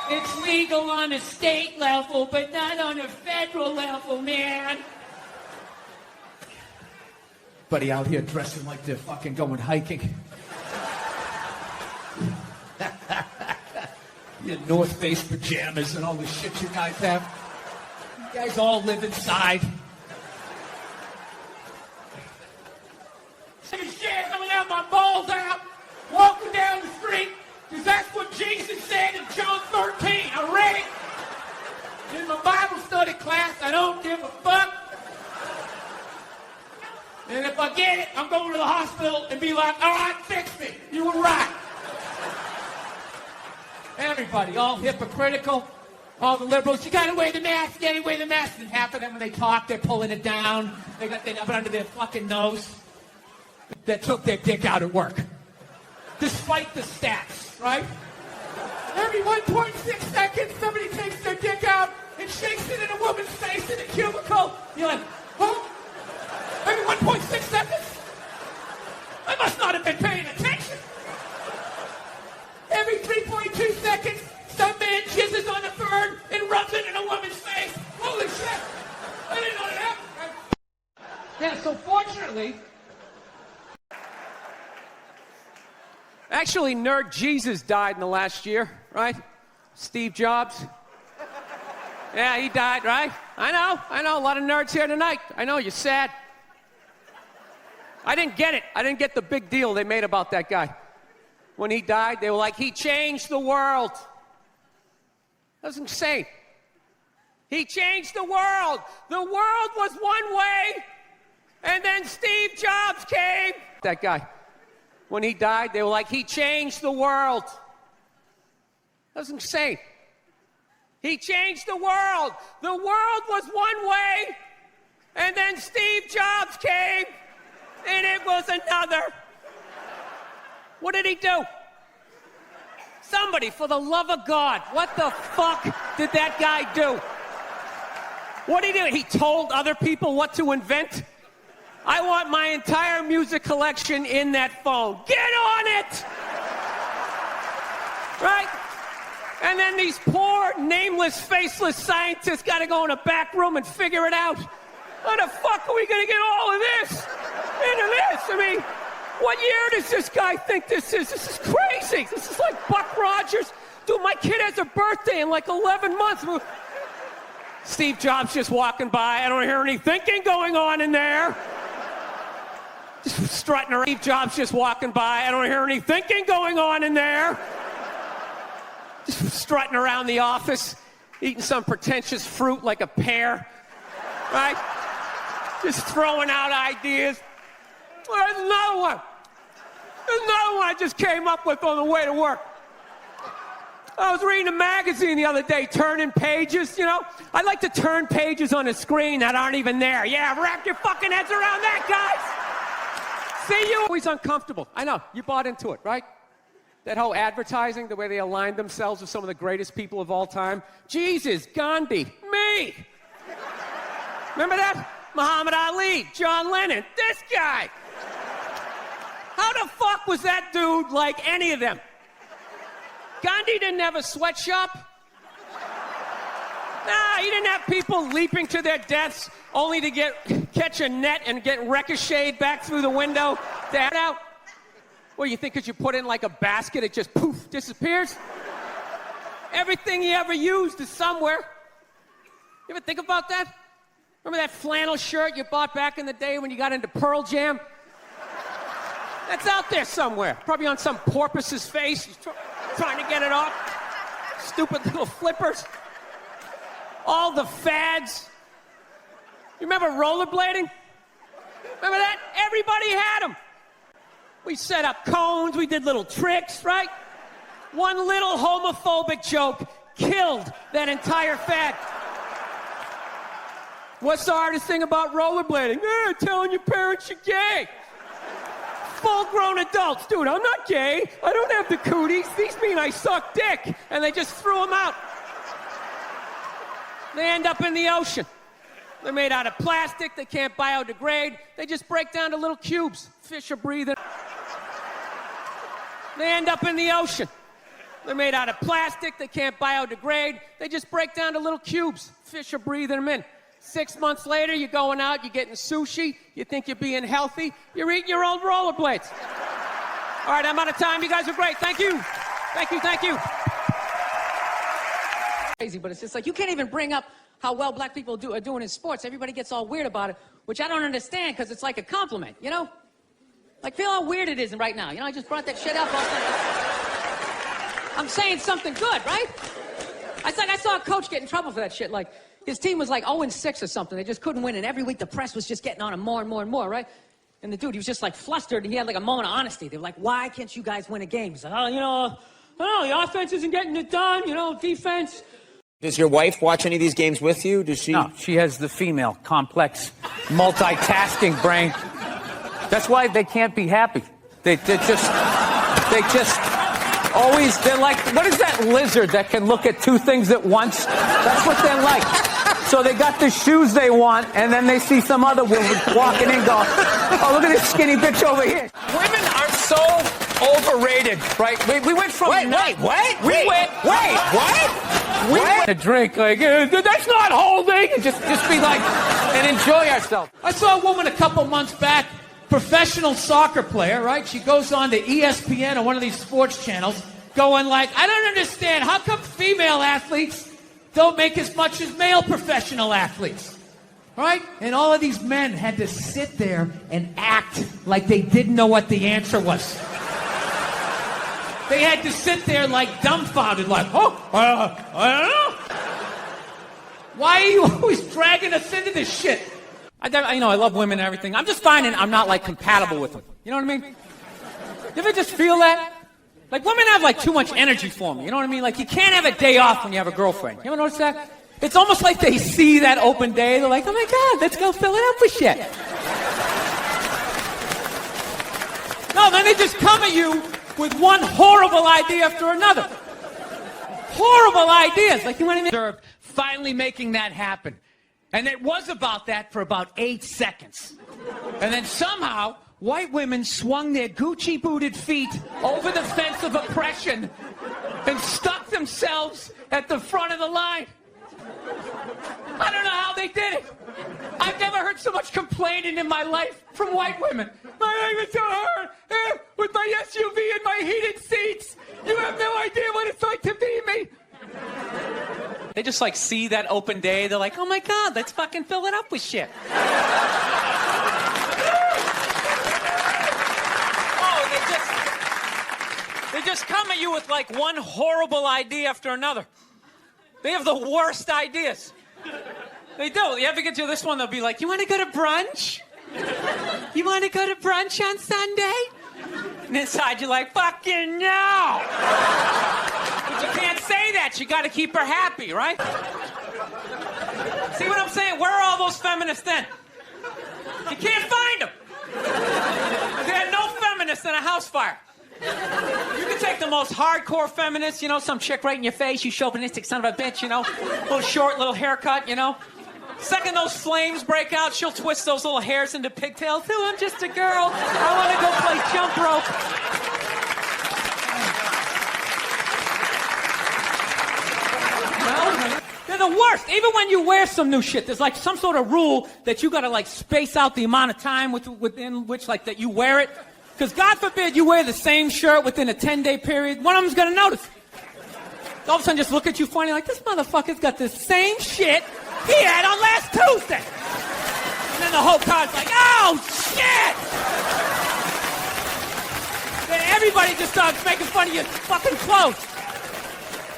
It's legal on a state level, but not on a federal level, man. Buddy out here dressing like they're fucking going hiking. Your North Face pajamas and all the shit you guys have. You guys all live inside. Some shit coming out, my balls out, walking down the street, because that's what Jesus said in John 13. I read it in my Bible study class. I don't give a fuck. And if I get it, I'm going to the hospital and be like, all right, fix me. You were right. Everybody, all hypocritical, all the liberals. You gotta wear the mask, you gotta wear the mask. And half of them, when they talk, they're pulling it down. They have it under their fucking nose. That took their dick out at work. Despite the stats, right? Every 1.6 seconds, somebody takes their dick out and shakes it in a woman's face in a cubicle. You're like, oh, every 1.6 seconds? I must not have been paying attention. Every 3.2 seconds, some man jizzes on a fern and rubs it in a woman's face. Holy shit! I didn't know that happened. Yeah, so fortunately... Actually, Nerd Jesus died in the last year, right? Steve Jobs. Yeah, he died, right? I know, a lot of nerds here tonight. I know, you're sad. I didn't get it. I didn't get the big deal they made about that guy. When he died, they were like, he changed the world. That was insane. He changed the world. The world was one way, and then Steve Jobs came. That guy. When he died, they were like, he changed the world. That was insane. He changed the world. The world was one way, and then Steve Jobs came, and it was another. What did he do? Somebody, for the love of God, what the fuck did that guy do? What did he do? He told other people what to invent? I want my entire music collection in that phone. Get on it! Right? And then these poor, nameless, faceless scientists got to go in a back room and figure it out. How the fuck are we going to get all of this into this? I mean, what year does this guy think this is? This is crazy. This is like Buck Rogers. Dude, my kid has a birthday in like 11 months. Steve Jobs just walking by. I don't hear any thinking going on in there. Just strutting around. Steve Jobs just walking by. I don't hear any thinking going on in there. Just strutting around the office, eating some pretentious fruit like a pear. Right? Just throwing out ideas. Well, there's another one. There's another one I just came up with on the way to work. I was reading a magazine the other day, turning pages, you know? I like to turn pages on a screen that aren't even there. Yeah, wrap your fucking heads around that, guys! See, you always uncomfortable. I know, you bought into it, right? That whole advertising, the way they aligned themselves with some of the greatest people of all time. Jesus, Gandhi, me! Remember that? Muhammad Ali, John Lennon, this guy! How the fuck was that dude like any of them? Gandhi didn't have a sweatshop. Nah, he didn't have people leaping to their deaths only to catch a net and get ricocheted back through the window. That out. Well, you think because you put it in like a basket, it just poof, disappears? Everything he ever used is somewhere. You ever think about that? Remember that flannel shirt you bought back in the day when you got into Pearl Jam? That's out there somewhere. Probably on some porpoise's face. He's trying to get it off. Stupid little flippers. All the fads. You remember rollerblading? Remember that? Everybody had them. We set up cones. We did little tricks, right? One little homophobic joke killed that entire fad. What's the hardest thing about rollerblading? Telling your parents you're gay. Full-grown adults. Dude, I'm not gay. I don't have the cooties. These mean I suck dick. And they just threw them out. They end up in the ocean. They're made out of plastic. They can't biodegrade. They just break down to little cubes. Fish are breathing. They end up in the ocean. They're made out of plastic. They can't biodegrade. They just break down to little cubes. Fish are breathing them in. 6 months later, you're going out, you're getting sushi. You think you're being healthy. You're eating your own rollerblades. All right, I'm out of time. You guys are great. Thank you. Thank you, thank you. Crazy, but it's just like you can't even bring up how well black people are doing in sports. Everybody gets all weird about it, which I don't understand because it's like a compliment, you know? Like, feel how weird it is right now. You know, I just brought that shit up. I'm saying something good, right? I saw a coach get in trouble for that shit. Like, his team was like 0-6 or something. They just couldn't win, and every week the press was just getting on him more and more and more, right? And the dude, he was just like flustered, and he had like a moment of honesty. They were like, why can't you guys win a game? He's like, oh, you know, the offense isn't getting it done, you know, defense. Does your wife watch any of these games with you? Does she? No, she has the female, complex, multitasking brain. That's why they can't be happy. They just always, they're like, what is that lizard that can look at two things at once? That's what they're like. So they got the shoes they want, and then they see some other woman walking in going, oh, look at this skinny bitch over here. Women are so overrated, right? We went from... Wait, what? We went a drink, like, that's not holding, and just be like, and enjoy ourselves. I saw a woman a couple months back, professional soccer player, right? She goes on to ESPN or one of these sports channels, going like, I don't understand, how come female athletes don't make as much as male professional athletes? Right? And all of these men had to sit there and act like they didn't know what the answer was. They had to sit there like dumbfounded, like, I don't know. Why are you always dragging us into this shit? I love women and everything. I'm just finding I'm not, like, compatible with them. You know what I mean? You ever just feel that? Like, women have, like, too much energy for me. You know what I mean? Like, you can't have a day off when you have a girlfriend. You ever notice that? It's almost like they see that open day. They're like, oh, my God, let's go fill it up with shit. No, then they just come at you with one horrible idea after another. Horrible ideas. Like, you know what I mean? Finally making that happen. And it was about that for about 8 seconds. And then somehow, white women swung their Gucci-booted feet over the fence of oppression and stuck themselves at the front of the line. I don't know how they did it. I've never heard so much complaining in my life from white women. My life is so hard with my SUV and my heated seats. You have no idea what it's like to be me. They just, like, see that open day. They're like, oh, my God, let's fucking fill it up with shit. They just come at you with, like, one horrible idea after another. They have the worst ideas. They do. You ever get to this one, they'll be like, you want to go to brunch? You want to go to brunch on Sunday? And inside you're like, fucking no! But you can't say that. You got to keep her happy, right? See what I'm saying? Where are all those feminists then? You can't find them. They had no feminists in a house fire. You can take the most hardcore feminist, you know, some chick right in your face, you chauvinistic son of a bitch, you know, little short, little haircut, you know. Second those flames break out, she'll twist those little hairs into pigtails. Oh, I'm just a girl. I want to go play jump rope. They're the worst. Even when you wear some new shit, there's like some sort of rule that you got to like space out the amount of time within which like that you wear it. Because God forbid you wear the same shirt within a 10-day period, one of them's going to notice. All of a sudden just look at you funny like, this motherfucker's got the same shit he had on last Tuesday. And then the whole car's like, oh, shit! Then everybody just starts making fun of your fucking clothes.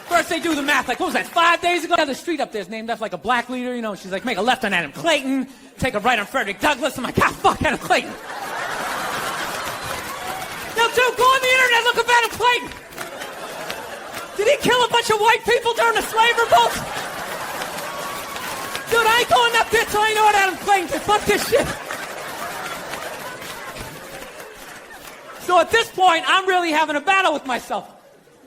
First they do the math, like, what was that, 5 days ago? The street up there is named after like a black leader, you know. She's like, make a left on Adam Clayton, take a right on Frederick Douglass. I'm like, ah, fuck Adam Clayton. Now, dude, go on the internet, look up Adam Clayton. Did he kill a bunch of white people during the slave revolt? Dude, I ain't going up there till I know what Adam Clayton did. Fuck this shit. So at this point, I'm really having a battle with myself.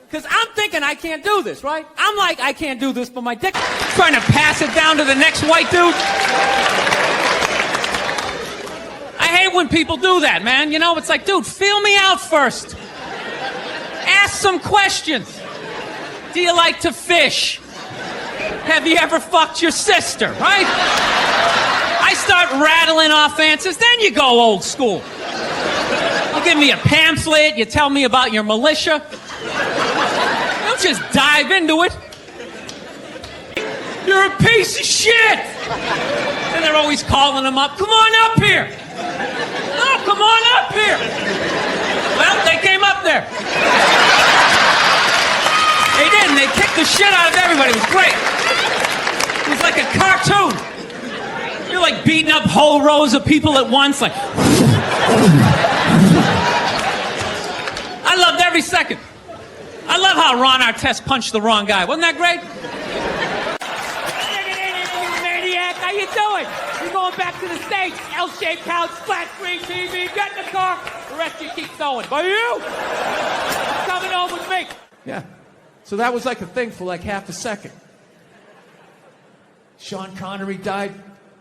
Because I'm thinking I can't do this, right? I'm like, I can't do this, but my dick trying to pass it down to the next white dude. I hate when people do that, man. You know, it's like, dude, feel me out first. Ask some questions. Do you like to fish? Have you ever fucked your sister, right? I start rattling off answers, then you go old school. You give me a pamphlet, you tell me about your militia. Don't just dive into it. You're a piece of shit! And they're always calling them up. Come on up here! No, come on up here! Well, they came up there. They did, and they kicked the shit out of everybody. It was great. It was like a cartoon. You're like beating up whole rows of people at once, like... I loved every second. I love how Ron Artest punched the wrong guy. Wasn't that great? Maniac, how you doing? You're going back to the States. L-shaped couch, flat screen TV, get in the car. The rest you keep going. But you? Coming home with me. Yeah. So that was like a thing for like half a second. Sean Connery died.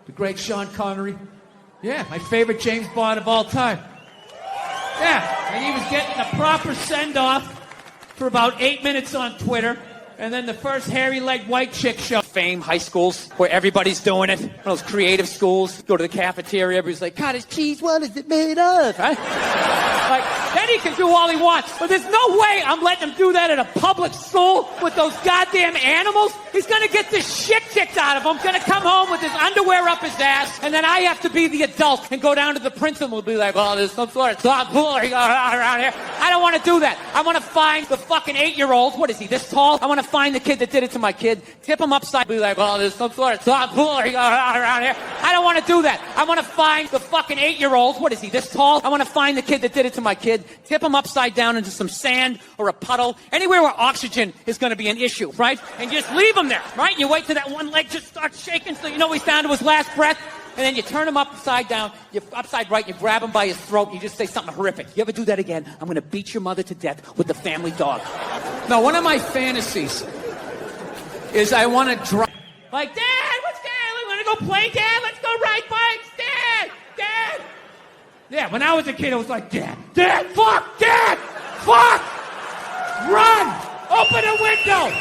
The great Sean Connery. Yeah, my favorite James Bond of all time. Yeah, and he was getting a proper send-off for about 8 minutes on Twitter, and then the first hairy-legged white chick show. Fame, high schools, where everybody's doing it. One of those creative schools. Go to the cafeteria, everybody's like, cottage cheese, what is it made of? Right? Like, then he can do all he wants. But there's no way I'm letting him do that at a public school with those goddamn animals. He's gonna get the shit kicked out of him. Gonna come home with his underwear up his ass, and then I have to be the adult and go down to the principal and be like, oh, there's some sort of tomfoolery going on around here. I don't want to do that. I want to find the fucking 8-year-old. What is he, this tall? I want to find the kid that did it to my kid, tip him upside, be like, oh, there's some sort of tomfoolery going on around here. I don't want to do that. I want to find the fucking 8-year-old. What is he, this tall? I want to find the kid that did it to my kid, tip him upside down into some sand or a puddle, anywhere where oxygen is going to be an issue, right? And just leave him there, right? You wait till that one leg just starts shaking so you know he's down to his last breath, and then you turn him upside down, you upside right, you grab him by his throat, and you just say something horrific. You ever do that again, I'm going to beat your mother to death with the family dog. No, one of my fantasies is I want to drive. Like, Dad, what's Dad? We want to go play, Dad? Let's go ride bikes, Dad! Dad! Yeah, when I was a kid, I was like, Dad, fuck, run, open a window.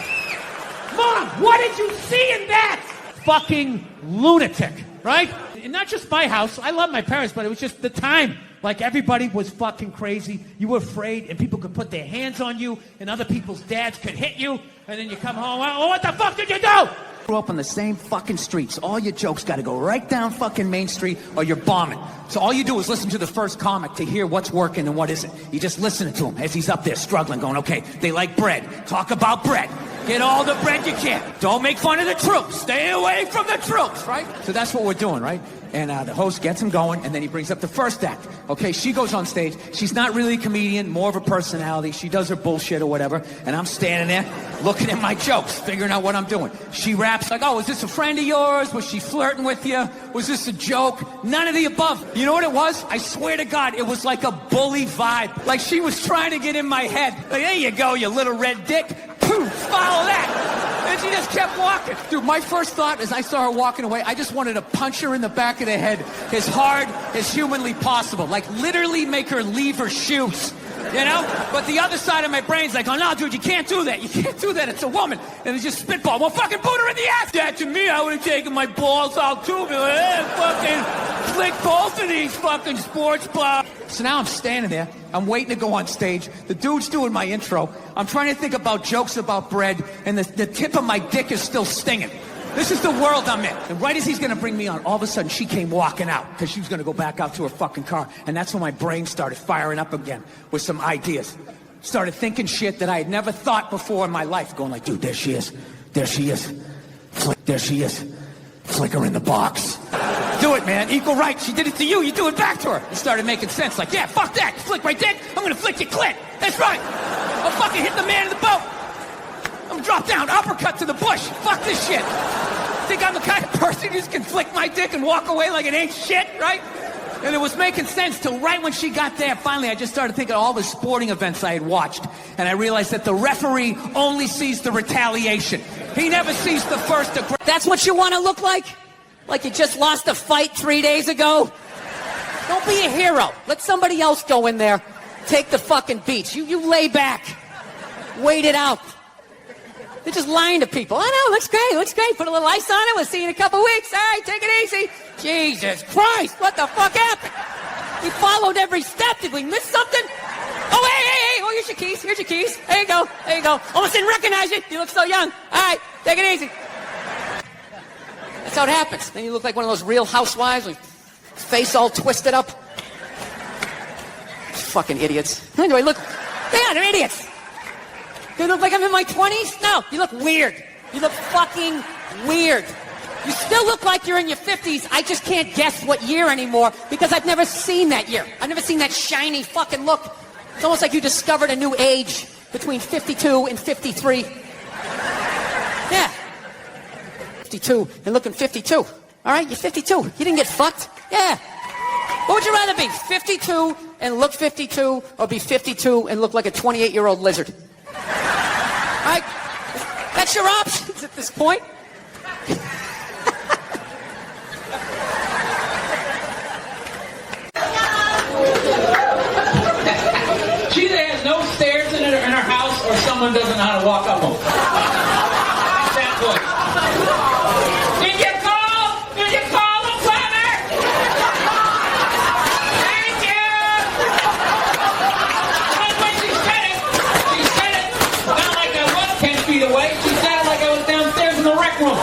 Mom, what did you see in that? Fucking lunatic, right? And not just my house. I love my parents, but it was just the time. Like, everybody was fucking crazy. You were afraid, and people could put their hands on you, and other people's dads could hit you, and then you come home, oh, what the fuck did you do? Grew up on the same fucking streets. All your jokes got to go right down fucking Main Street or you're bombing. So all you do is listen to the first comic to hear what's working and what isn't. You just listen to him as he's up there struggling, going, okay, they like bread. Talk about bread. Get all the bread you can. Don't make fun of the troops. Stay away from the troops, right? So that's what we're doing, right? And the host gets him going, and then he brings up the first act. Okay, she goes on stage. She's not really a comedian, more of a personality. She does her bullshit or whatever, and I'm standing there looking at my jokes, figuring out what I'm doing. She raps like, oh, is this a friend of yours? Was she flirting with you? Was this a joke? None of the above. You know what it was? I swear to God, it was like a bully vibe. Like she was trying to get in my head. Like, there you go, you little red dick. Poof, follow that. And she just kept walking. Dude, my first thought as I saw her walking away, I just wanted to punch her in the back of the head as hard as humanly possible. Like literally make her leave her shoes. You know? But the other side of my brain's like, oh no, dude, you can't do that. You can't do that. It's a woman. And it's just spitball. Well, fucking boot her in the ass. That to me, I would have taken my balls out too. Be like, hey, fucking flick both of these fucking sports bras. So now I'm standing there. I'm waiting to go on stage. The dude's doing my intro. I'm trying to think about jokes about bread, and the tip of my dick is still stinging. This is the world I'm in. And right as he's going to bring me on, all of a sudden she came walking out because she was going to go back out to her fucking car. And that's when my brain started firing up again with some ideas. Started thinking shit that I had never thought before in my life. Going like, dude, there she is. There she is. There she is. Flick her in the box. Do it, man. Equal rights. She did it to you. You do it back to her. It started making sense. Like, yeah, fuck that. You flick my dick. I'm going to flick your clit. That's right. I'll fucking hit the man in the boat. I'm drop down, uppercut to the bush. Fuck this shit. Think I'm the kind of person who just can flick my dick and walk away like it ain't shit, right? And it was making sense till right when she got there. Finally, I just started thinking of all the sporting events I had watched. And I realized that the referee only sees the retaliation. He never sees the first aggression. That's what you want to look like? Like you just lost a fight 3 days ago? Don't be a hero. Let somebody else go in there. Take the fucking beats. You lay back. Wait it out. They're just lying to people. I know, looks great. Put a little ice on it. We'll see you in a couple weeks. All right, take it easy. Jesus Christ, what the fuck happened? We followed every step. Did we miss something? Oh, hey. Oh, here's your keys. There you go. Almost didn't recognize you. You look so young. All right, take it easy. That's how it happens. Then you look like one of those Real Housewives with face all twisted up. Fucking idiots. Anyway, look. Yeah, they're idiots. Do I look like I'm in my 20s? No, you look weird. You look fucking weird. You still look like you're in your 50s. I just can't guess what year anymore because I've never seen that year. I've never seen that shiny fucking look. It's almost like you discovered a new age between 52 and 53. Yeah. 52 and looking 52. All right, you're 52. You didn't get fucked. Yeah. What would you rather be? 52 and look 52 or be 52 and look like a 28-year-old lizard? All right? That's your options at this point. She either has no stairs in her house or someone doesn't know how to walk up them. That's that voice. Did you call the plumber? Thank you. And when she said it not like I was 10 feet away. She said it like I was downstairs in the rec room.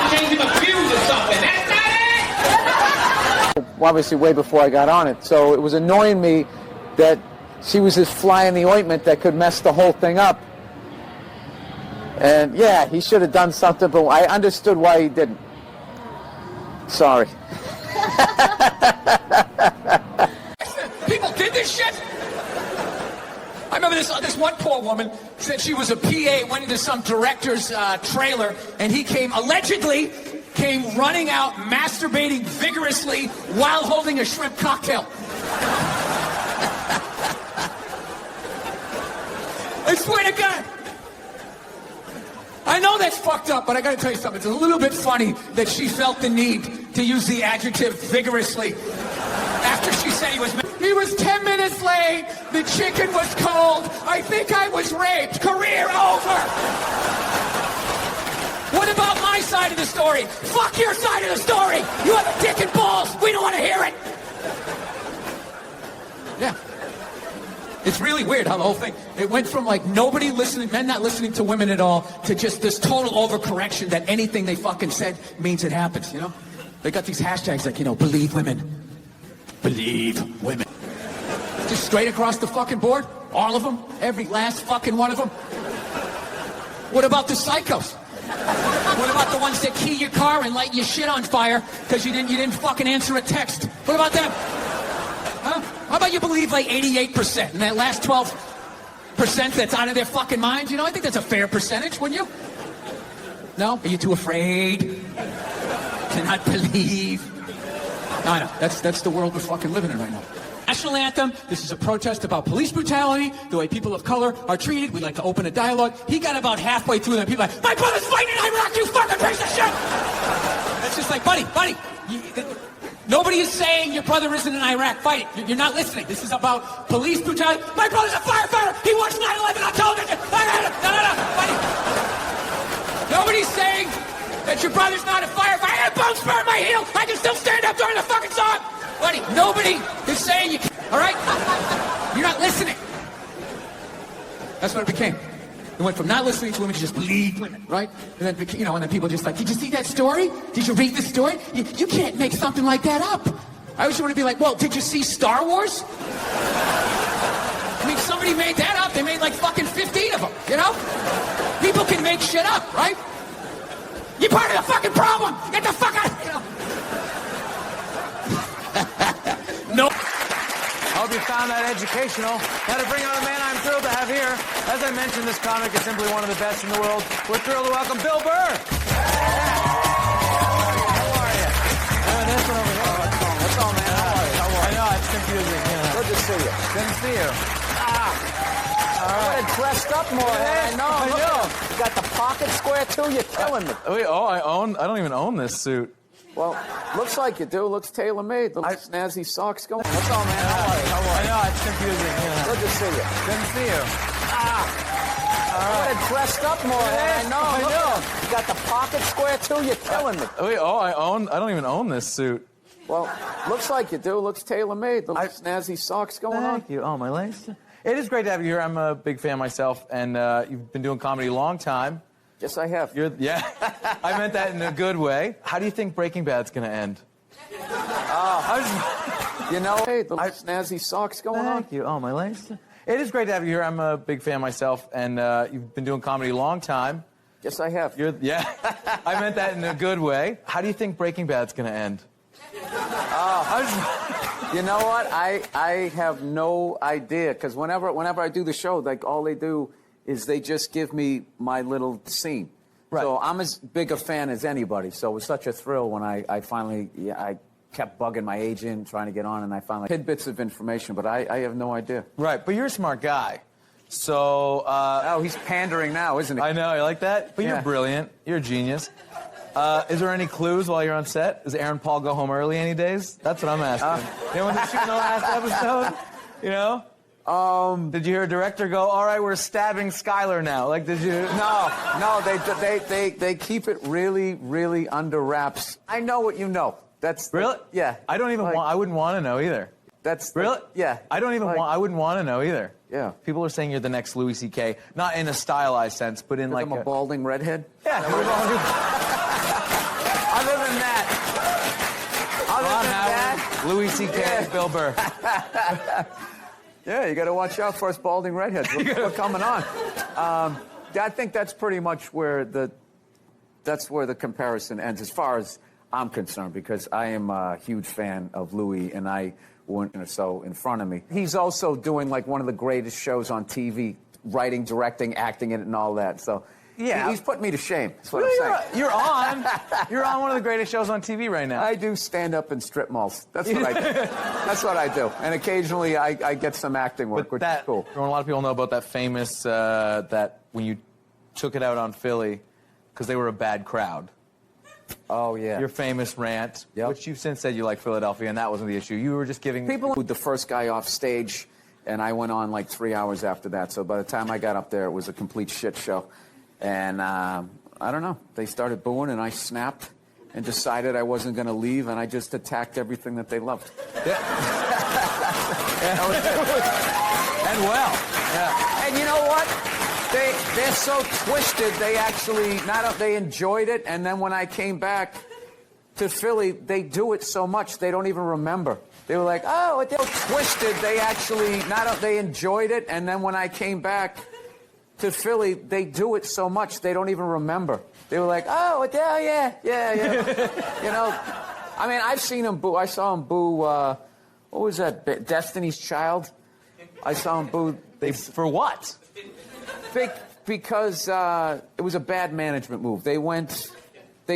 Changing a fuse or something. That's not it. Obviously way before I got on it, so it was annoying me that she was this fly in the ointment that could mess the whole thing up. And yeah, he should have done something, but I understood why he didn't. Sorry. People did this shit? I remember this one poor woman said she was a PA, went into some director's trailer, and he allegedly came running out, masturbating vigorously while holding a shrimp cocktail. I swear to God. I know that's fucked up, but I gotta tell you something. It's a little bit funny that she felt the need to use the adjective vigorously after she said he was 10 minutes late, the chicken was cold, I think I was raped, career over. What about my side of the story? Fuck your side of the story. You have a dick and balls. We don't want to hear it. Yeah. It's really weird how the whole thing, it went from like nobody listening, men not listening to women at all, to just this total overcorrection that anything they fucking said means it happens, you know? They got these hashtags like, believe women. Believe women. Just straight across the fucking board. All of them. Every last fucking one of them. What about the psychos? What about the ones that key your car and light your shit on fire because you didn't fucking answer a text? What about them? Huh? How about you believe like 88% and that last 12% that's out of their fucking minds? I think that's a fair percentage, wouldn't you? No? Are you too afraid to not believe? No, that's the world we're fucking living in right now. National anthem. This is a protest about police brutality, the way people of color are treated. We'd like to open a dialogue. He got about halfway through and people are like, my brother's fighting in Iraq, you fucking piece of shit! It's just like, buddy, nobody is saying your brother isn't in Iraq fighting. You're not listening. This is about police brutality. My brother's a firefighter. He watched 9/11 on television. No, buddy. Nobody's saying that your brother's not a firefighter. I had bones burn my heel. I can still stand up during the fucking song. Buddy, nobody is saying you can't, all right? You're not listening. That's what it became. It went from not listening to women to just believe women, right? And then, and then people just like, did you see that story? Did you read the story? You can't make something like that up. I always want to be like, well, did you see Star Wars? I mean, somebody made that up. They made like fucking 15 of them, People can make shit up, right? You're part of the fucking problem. Get the fuck out, No. I hope you found that educational. Now to bring on a man I'm thrilled to have here. As I mentioned, this comic is simply one of the best in the world. We're thrilled to welcome Bill Burr. How are you? This one over here. What's up, man? How are you? I know, it's confusing. Good to see you. Good to see you. All right. Dressed up more. I know. You got the pocket square too. You're killing me. Wait, I don't even own this suit. Well, looks like you do. Looks tailor-made. Little snazzy socks going. What's up, man? I know, it's confusing. Good to see you. Good to see you. I would have dressed up more. I know. Look, you got the pocket square too. You're killing me. Wait, I don't even own this suit. Well, looks like you do. Looks tailor-made. Little snazzy socks going on. Thank you. Oh, my legs. It is great to have you here. I'm a big fan myself, and you've been doing comedy a long time. Yes, I have. Yeah, I meant that in a good way. How do you think Breaking Bad's going to end? You know, hey, the snazzy socks going on. Thank you. Oh, my legs. It is great to have you here. I'm a big fan myself, and you've been doing comedy a long time. Yes, I have. Yeah, I meant that in a good way. How do you think Breaking Bad's going to end? You know what? I have no idea, because whenever I do the show, like, all they do is they just give me my little scene. Right. So I'm as big a fan as anybody. So it was such a thrill when I finally, I kept bugging my agent, trying to get on, and I finally tidbits of information, but I have no idea. Right, but you're a smart guy. So, oh, he's pandering now, isn't he? I know, you like that? But Yeah. you're brilliant. You're a genius. Is there any clues while you're on set? Does Aaron Paul go home early any days? That's what I'm asking. You know, when they're shooting the last episode, you know? Did you hear a director go, all right, we're stabbing Skylar now? Like, did you? No, they keep it really, really under wraps. I know what you know. That's Really? Yeah. I don't even I wouldn't want to know either. That's Really? Yeah. I don't even I wouldn't want to know either. Yeah. People are saying you're the next Louis C.K. Not in a stylized sense, but in like I'm a balding redhead. Yeah. Other than that, Louis C.K. Yeah. Bill Burr. yeah, you got to watch out for us balding redheads. We're coming on. I think that's pretty much where the comparison ends, as far as I'm concerned, because I am a huge fan of Louis, and I wouldn't so in front of me. He's also doing like one of the greatest shows on TV, writing, directing, acting in it, and all that. So Yeah. he's put me to shame. That's what Really, I'm saying. you're on one of the greatest shows on TV right now. I do stand up in strip malls. That's what I do. That's what I do. And occasionally I get some acting work, which is cool. A lot of people know about that famous that when you took it out on Philly because they were a bad crowd. Oh, yeah. Your famous rant, Yep. which you've since said you like Philadelphia, and that wasn't the issue. You were just giving People were the first guy off stage, and I went on like 3 hours after that. So by the time I got up there, it was a complete shit show. And I don't know. They started booing, and I snapped and decided I wasn't going to leave, and I just attacked everything that they loved. and well. Yeah. And you know what? They're so twisted. They actually they enjoyed it, and then when I came back to Philly, they do it so much they don't even remember. They were like, "Oh, they're so twisted." They actually they enjoyed it, and then when I came back to Philly, they do it so much they don't even remember. They were like, "Oh, yeah." You know, I mean, I've seen him boo. I saw him boo. What was that? Destiny's Child. I saw him boo. For what? Because it was a bad management move. They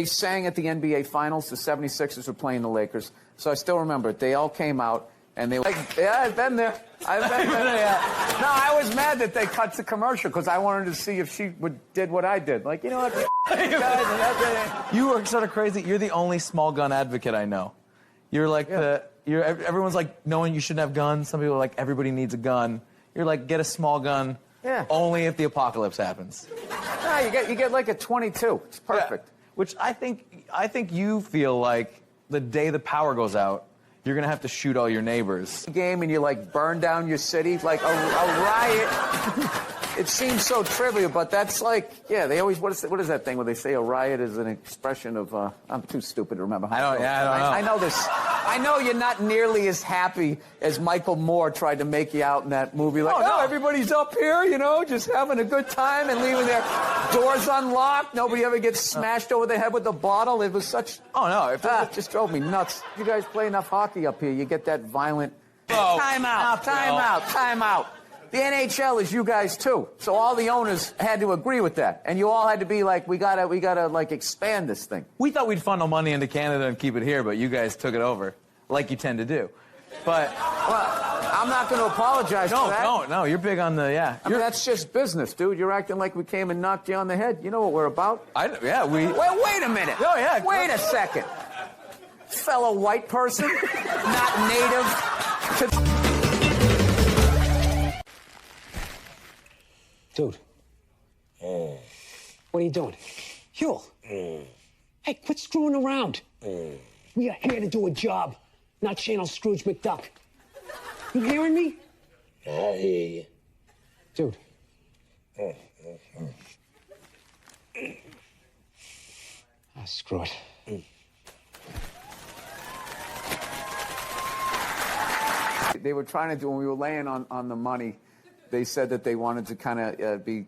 sang at the NBA Finals. The 76ers were playing the Lakers. So I still remember it. They all came out, and they were like, yeah, I've been there. No, I was mad that they cut the commercial, because I wanted to see if she did what I did. Like, you know what? You are sort of crazy. You're the only small gun advocate I know. You're like everyone's like, knowing you shouldn't have guns. Some people are like, everybody needs a gun. You're like, get a small gun. Yeah. Only if the apocalypse happens. No, you get like a 22. It's perfect. Yeah. Which I think you feel like the day the power goes out, you're gonna have to shoot all your neighbors. Game, and you like burn down your city like a riot. It seems so trivial, but that's like, yeah, they always, what is that thing where they say a riot is an expression of, I'm too stupid to remember. I don't know. I know this. I know you're not nearly as happy as Michael Moore tried to make you out in that movie. Like, no. Everybody's up here, you know, just having a good time and leaving their doors unlocked. Nobody ever gets smashed over the head with a bottle. It was such... Oh, no. It just drove me nuts. You guys play enough hockey up here, you get that violent... Oh, Time out. The NHL is you guys too. So all the owners had to agree with that. And you all had to be like, we gotta like expand this thing. We thought we'd funnel money into Canada and keep it here, but you guys took it over, like you tend to do. But Well, I'm not going to apologize for that. No, you're big on the, yeah. I mean, that's just business, dude. You're acting like we came and knocked you on the head. You know what we're about. Wait Wait a minute. Oh, yeah. Wait a second. Fellow white person, not native to... Dude, What are you doing? Huel. Hey, quit screwing around. We are here to do a job, not channel Scrooge McDuck. You hearing me? I hear you. Dude. Ah, screw it. They were trying to do, when we were laying on the money, they said that they wanted to kind of be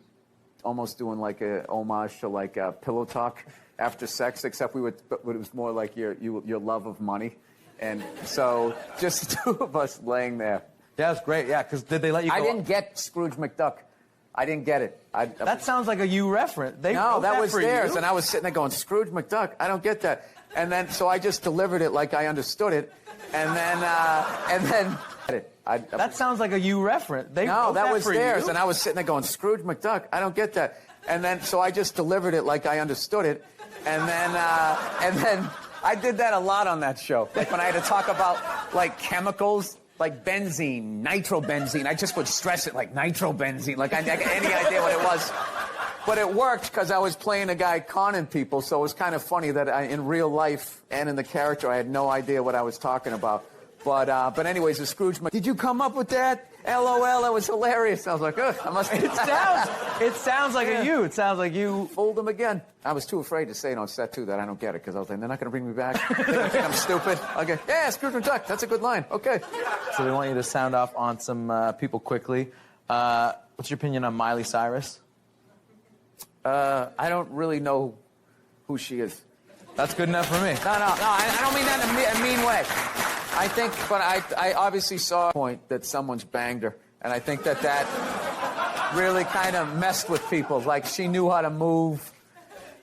almost doing like a homage to like pillow talk after sex, except but it was more like your love of money. And so just the two of us laying there. Yeah, that's great. Yeah, because did they let you go? I didn't get Scrooge McDuck. I didn't get it. That sounds like a you reference. No, that was theirs. You? And I was sitting there going, Scrooge McDuck, I don't get that. And then, so I just delivered it like I understood it. And then, that sounds like a you reference. No, that was theirs. You? And I was sitting there going, Scrooge McDuck, I don't get that. And then, so I just delivered it like I understood it. And then I did that a lot on that show. Like when I had to talk about like chemicals, like benzene, nitrobenzene. I just would stress it like nitrobenzene, like I didn't have any idea what it was. But it worked because I was playing a guy conning people, so it was kind of funny that in real life and in the character, I had no idea what I was talking about. But anyways, the Scrooge, did you come up with that? LOL, that was hilarious. I was like, ugh, I must. It sounds like a you. It sounds like you fooled them again. I was too afraid to say it on set too that I don't get it because I was like, they're not going to bring me back. They think I'm stupid. Okay, yeah, Scrooge McDuck. That's a good line. Okay. So they want you to sound off on some people quickly. What's your opinion on Miley Cyrus? I don't really know who she is. That's good enough for me. No, I don't mean that in a mean way. I think, but I obviously saw a point that someone's banged her, and I think that really kind of messed with people. Like, she knew how to move.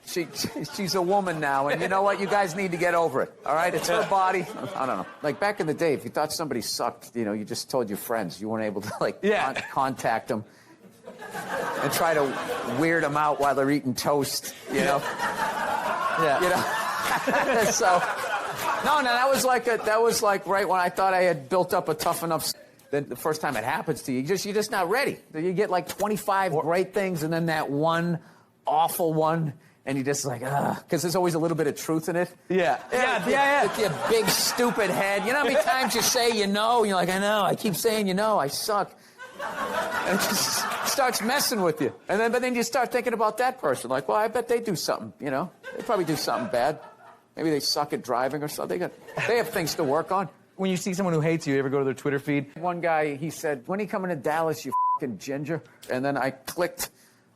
She's a woman now, and you know what? You guys need to get over it, all right? It's her body. I don't know. Like, back in the day, if you thought somebody sucked, you know, you just told your friends. You weren't able to, like, contact them and try to weird them out while they're eating toast, you know? Yeah. You know? So, no, that was like right when I thought I had built up a tough enough. Then the first time it happens to you, you're just not ready. You get like 25 great things, and then that one awful one, and you're just like, because there's always a little bit of truth in it. Yeah. With your big stupid head. You know how many times you say you know, and you're like, I know, I keep saying you know, I suck. And it just starts messing with you. But then you start thinking about that person. Like, well, I bet they do something, you know? They probably do something bad. Maybe they suck at driving or something. They have things to work on. When you see someone who hates you ever go to their Twitter feed? One guy, he said, when are you coming to Dallas, you fucking ginger? And then I clicked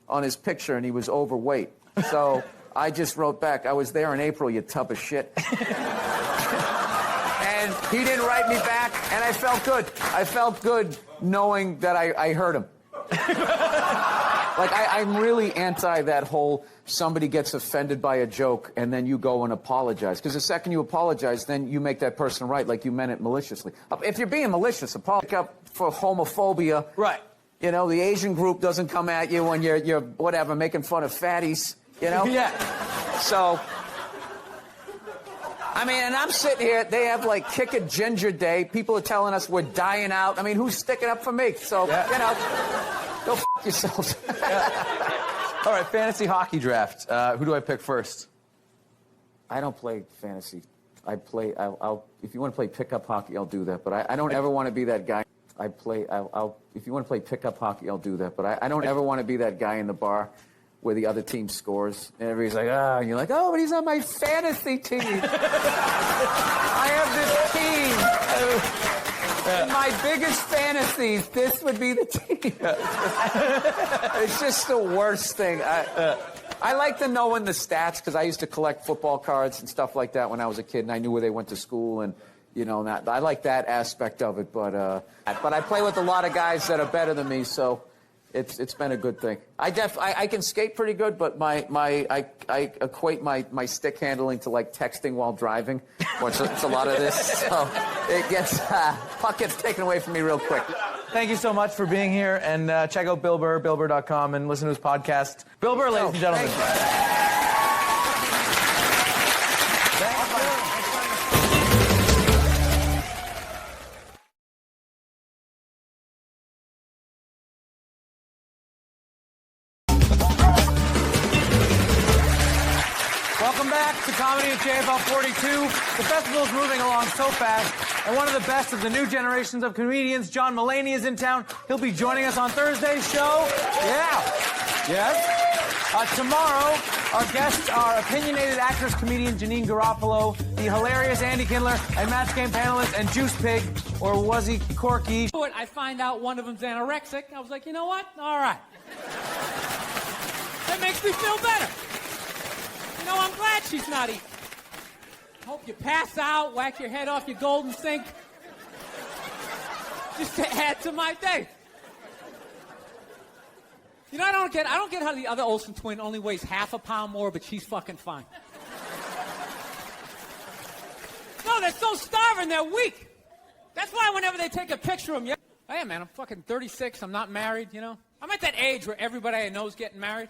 on his picture, and he was overweight. So I just wrote back, I was there in April, you tub of shit. And he didn't write me back, and I felt good. I felt good knowing that I hurt him. Like, I'm really anti that whole somebody gets offended by a joke and then you go and apologize. Because the second you apologize, then you make that person right, like you meant it maliciously. If you're being malicious, apologize up for homophobia. Right. You know, the Asian group doesn't come at you when you're whatever, making fun of fatties, you know? Yeah. So, I mean, and I'm sitting here, they have like Kick a Ginger Day. People are telling us we're dying out. I mean, who's sticking up for me? So, you know, go f*** yourselves. All right, fantasy hockey draft. Who do I pick first? I don't play fantasy. I'll if you want to play pickup hockey, I'll do that. But I don't ever want to be that guy. If you want to play pickup hockey, I'll do that. But I don't ever want to be that guy in the bar where the other team scores. And everybody's like, and you're like, oh, but he's on my fantasy team. I have this team. In my biggest fantasies, this would be the team. It's just the worst thing. I like to know in the stats because I used to collect football cards and stuff like that when I was a kid, and I knew where they went to school, and you know, I like that aspect of it. But I play with a lot of guys that are better than me, so it's been a good thing. I can skate pretty good, but I equate my stick handling to like texting while driving. It's a lot of this, so it gets puck gets taken away from me real quick. Thank you so much for being here, and check out Bill Burr, BillBurr.com, and listen to his podcast. Bill Burr, ladies and gentlemen. to comedy at JFL 42. The festival is moving along so fast, and one of the best of the new generations of comedians, John Mulaney, is in town. He'll be joining us on Thursday's show. Yeah. Yes. Tomorrow, our guests are opinionated actress, comedian Janine Garofalo, the hilarious Andy Kindler, and Match Game panelist and Juice Pig, or was he Corky? I find out one of them's anorexic. I was like, you know what? All right. That makes me feel better. You know, I'm glad she's not eating. Hope you pass out, whack your head off your golden sink. Just to add to my day. You know, I don't get how the other Olsen twin only weighs half a pound more, but she's fucking fine. No, they're so starving, they're weak. That's why whenever they take a picture of them, hey man, I'm fucking 36, I'm not married, you know? I'm at that age where everybody I know is getting married.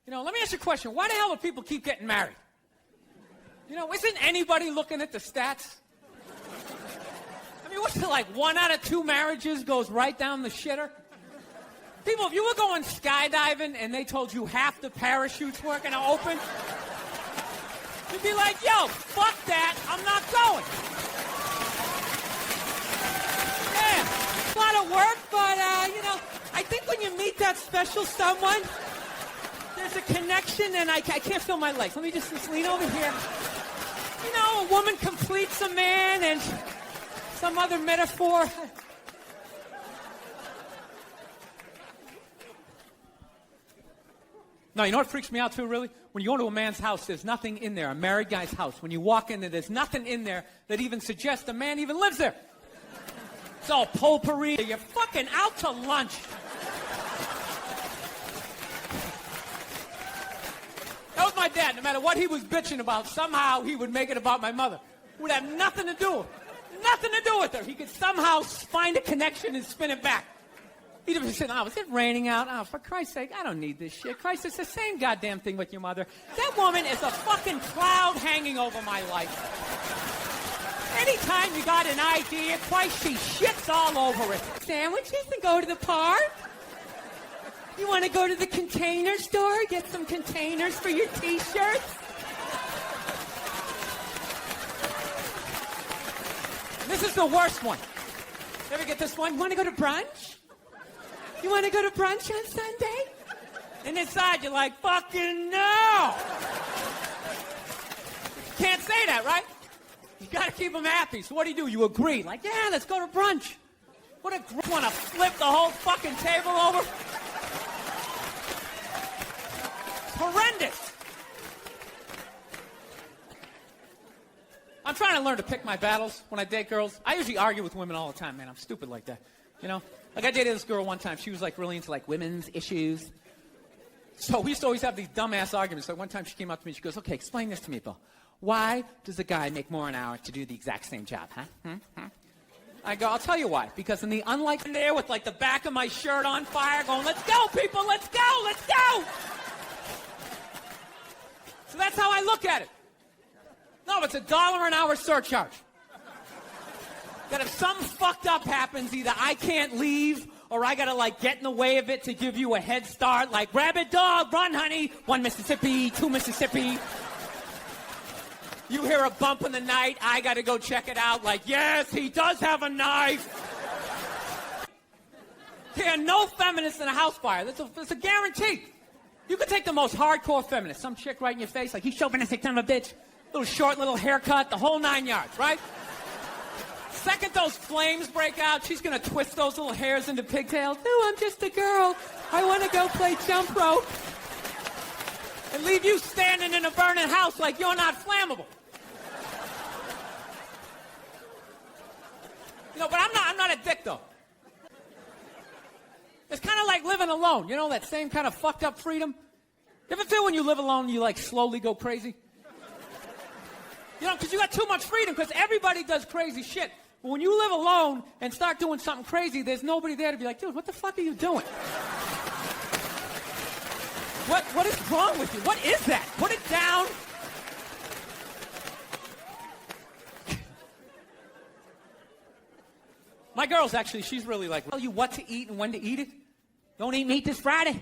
You know, let me ask you a question. Why the hell do people keep getting married? You know, isn't anybody looking at the stats? I mean, what's it like, 1 out of 2 marriages goes right down the shitter? People, if you were going skydiving and they told you half the parachutes weren't going to open, you'd be like, yo, fuck that, I'm not going. Yeah, a lot of work, but, you know, I think when you meet that special someone, there's a connection, and I can't feel my legs. Let me just lean over here. You know, a woman completes a man, and some other metaphor. No, you know what freaks me out too, really? When you go to a man's house, there's nothing in there, a married guy's house. When you walk in there, there's nothing in there that even suggests the man even lives there. It's all potpourri. You're fucking out to lunch. That was my dad. No matter what he was bitching about, somehow he would make it about my mother. It would have nothing to do with her. Nothing to do with her. He could somehow find a connection and spin it back. He'd have said, oh, is it raining out? Oh, for Christ's sake, I don't need this shit. Christ, it's the same goddamn thing with your mother. That woman is a fucking cloud hanging over my life. Anytime you got an idea, Christ, she shits all over it. Sandwiches and go to the park? You want to go to the container store, get some containers for your T-shirts? This is the worst one. You ever get this one? You want to go to brunch? You want to go to brunch on Sunday? And inside you're like, fucking no! Can't say that, right? You gotta keep them happy. So what do? You agree. Like, yeah, let's go to brunch. What a group. Want to flip the whole fucking table over? Horrendous. I'm trying to learn to pick my battles when I date girls. I usually argue with women all the time, man. I'm stupid like that. You know? Like, I dated this girl one time. She was, like, really into, like, women's issues. So we used to always have these dumbass arguments. So one time she came up to me. She goes, okay, explain this to me, Bill. Why does a guy make more an hour to do the exact same job, huh? I go, I'll tell you why. Because in the unlikely there with, like, the back of my shirt on fire going, let's go, people, let's go, let's go! So that's how I look at it. No, it's $1 an hour surcharge. That if something fucked up happens, either I can't leave or I gotta, like, get in the way of it to give you a head start. Like, rabid dog, run, honey. 1 Mississippi, 2 Mississippi. You hear a bump in the night, I gotta go check it out. Like, yes, he does have a knife. There are no feminists in a house fire. That's a guarantee. You could take the most hardcore feminist, some chick right in your face, like, he's chauvinistic son of a bitch. Little short, little haircut, the whole 9 yards, right? Second those flames break out, she's gonna twist those little hairs into pigtails. No, I'm just a girl. I want to go play jump rope. And leave you standing in a burning house like you're not flammable. You know, but I'm not a dick, though. It's kind of like living alone. You know, that same kind of fucked up freedom? You ever feel when you live alone, you, like, slowly go crazy? You know, because you got too much freedom, because everybody does crazy shit. But when you live alone and start doing something crazy, there's nobody there to be like, dude, what the fuck are you doing? What is wrong with you? What is that? Put it down. My girl's actually, she's really like, tell you what to eat and when to eat it. Don't eat meat this Friday.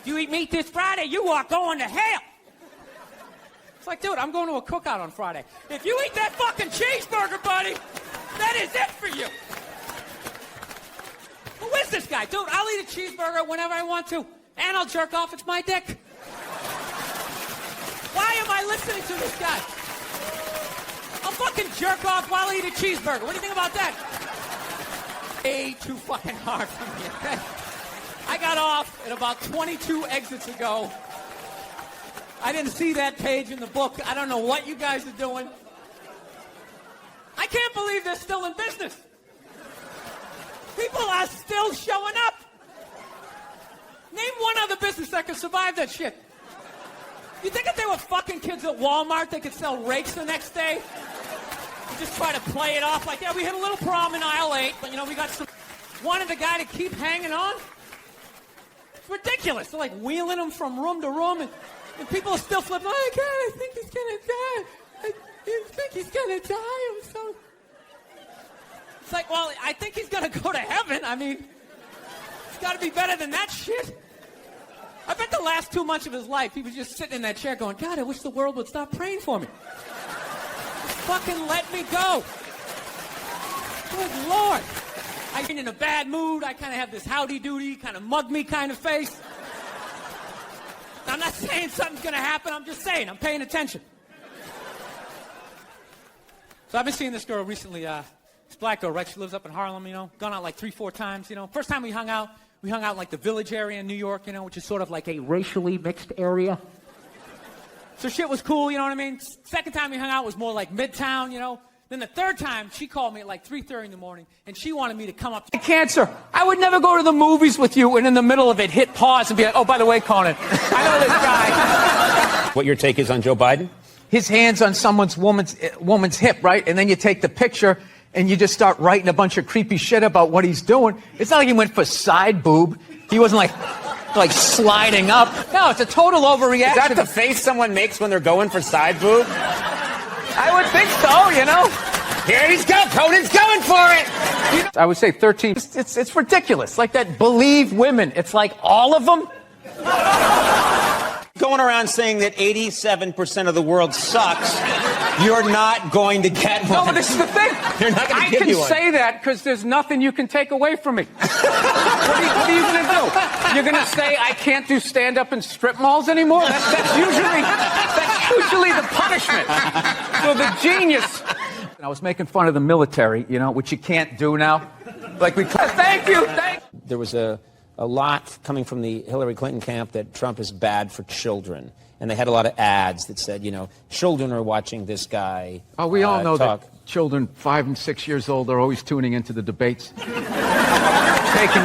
If you eat meat this Friday, you are going to hell. It's like, dude, I'm going to a cookout on Friday. If you eat that fucking cheeseburger, buddy, that is it for you. Who is this guy? Dude, I'll eat a cheeseburger whenever I want to, and I'll jerk off. It's my dick. Why am I listening to this guy? I'll fucking jerk off while I eat a cheeseburger. What do you think about that? Way too fucking hard for me, okay? I got off at about 22 exits ago. I didn't see that page in the book. I don't know what you guys are doing. I can't believe they're still in business. People are still showing up. Name one other business that could survive that shit. You think if they were fucking kids at Walmart, they could sell rakes the next day? You just try to play it off like, yeah, we hit a little problem in aisle 8, but, you know, we got some... Wanted the guy to keep hanging on? It's ridiculous. They're like wheeling him from room to room, and people are still flipping, oh, God, I think he's going to die. I think he's going to die. I'm so... It's like, well, I think he's going to go to heaven. I mean, it's got to be better than that shit. I bet the last 2 months of his life, he was just sitting in that chair going, God, I wish the world would stop praying for me. Just fucking let me go. Good Lord. I've been in a bad mood. I kind of have this howdy-doody, kind of mug-me kind of face. I'm not saying something's going to happen. I'm just saying. I'm paying attention. So I've been seeing this girl recently. This black girl, right? She lives up in Harlem, you know. Gone out like 3-4 times, you know. First time we hung out in like the Village area in New York, you know, which is sort of like a racially mixed area. So shit was cool, you know what I mean? Second time we hung out was more like Midtown, you know. Then the third time, she called me at like 3:30 in the morning, and she wanted me to come up. Cancer. I would never go to the movies with you, and in the middle of it, hit pause and be like, oh, by the way, Conan, I know this guy. What your take is on Joe Biden? His hand's on woman's hip, right? And then you take the picture, and you just start writing a bunch of creepy shit about what he's doing. It's not like he went for side boob. He wasn't like sliding up. No, it's a total overreaction. Is that the face someone makes when they're going for side boob? I would think so, you know. Here he's go. Conan's going for it. I would say 13. It's ridiculous. Like that believe women. It's like all of them. Going around saying that 87% of the world sucks, you're not going to get one. No, but this is the thing. You're not going to give you one. I can say that because there's nothing you can take away from me. What are you going to do? You're going to say I can't do stand-up in strip malls anymore? That's usually the punishment. So the genius... I was making fun of the military, you know, which you can't do now. Like we... Thank you. There was a lot coming from the Hillary Clinton camp that Trump is bad for children. And they had a lot of ads that said, you know, children are watching this guy. Oh, we all know talk. that children 5 and 6 years old are always tuning into the debates. Taking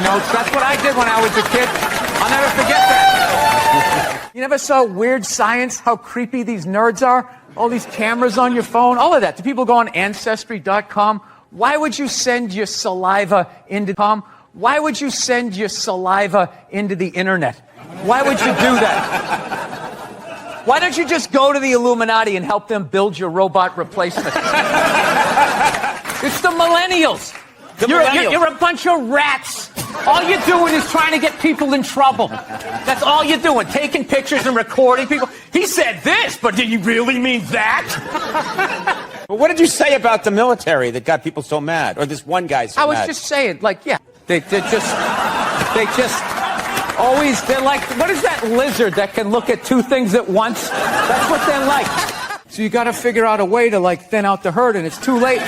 notes. That's what I did when I was a kid. I'll never forget that. You never saw Weird Science, how creepy these nerds are? All these cameras on your phone, all of that. Do people go on Ancestry.com? Why would you send your saliva into Why would you send your saliva into the internet? Why would you do that? Why don't you just go to the Illuminati and help them build your robot replacement? It's the millennials. You're a bunch of rats. All you're doing is trying to get people in trouble. That's all you're doing, taking pictures and recording people. He said this, but did he really mean that? Well, what did you say about the military that got people so mad? Or this one guy so mad? I was just saying, like, yeah, they're like, what is that lizard that can look at two things at once? That's what they're like. So you got to figure out a way to, like, thin out the herd, and it's too late.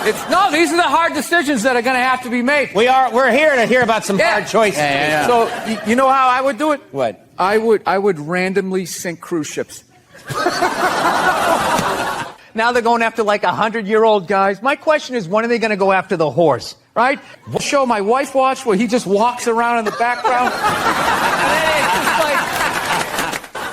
These are the hard decisions that are going to have to be made. We're here to hear about some hard choices. Yeah. So you know how I would do it? What? I would randomly sink cruise ships. Now they're going after like 100-year-old guys. My question is, when are they going to go after the horse? Right? The show my wife watched where he just walks around in the background.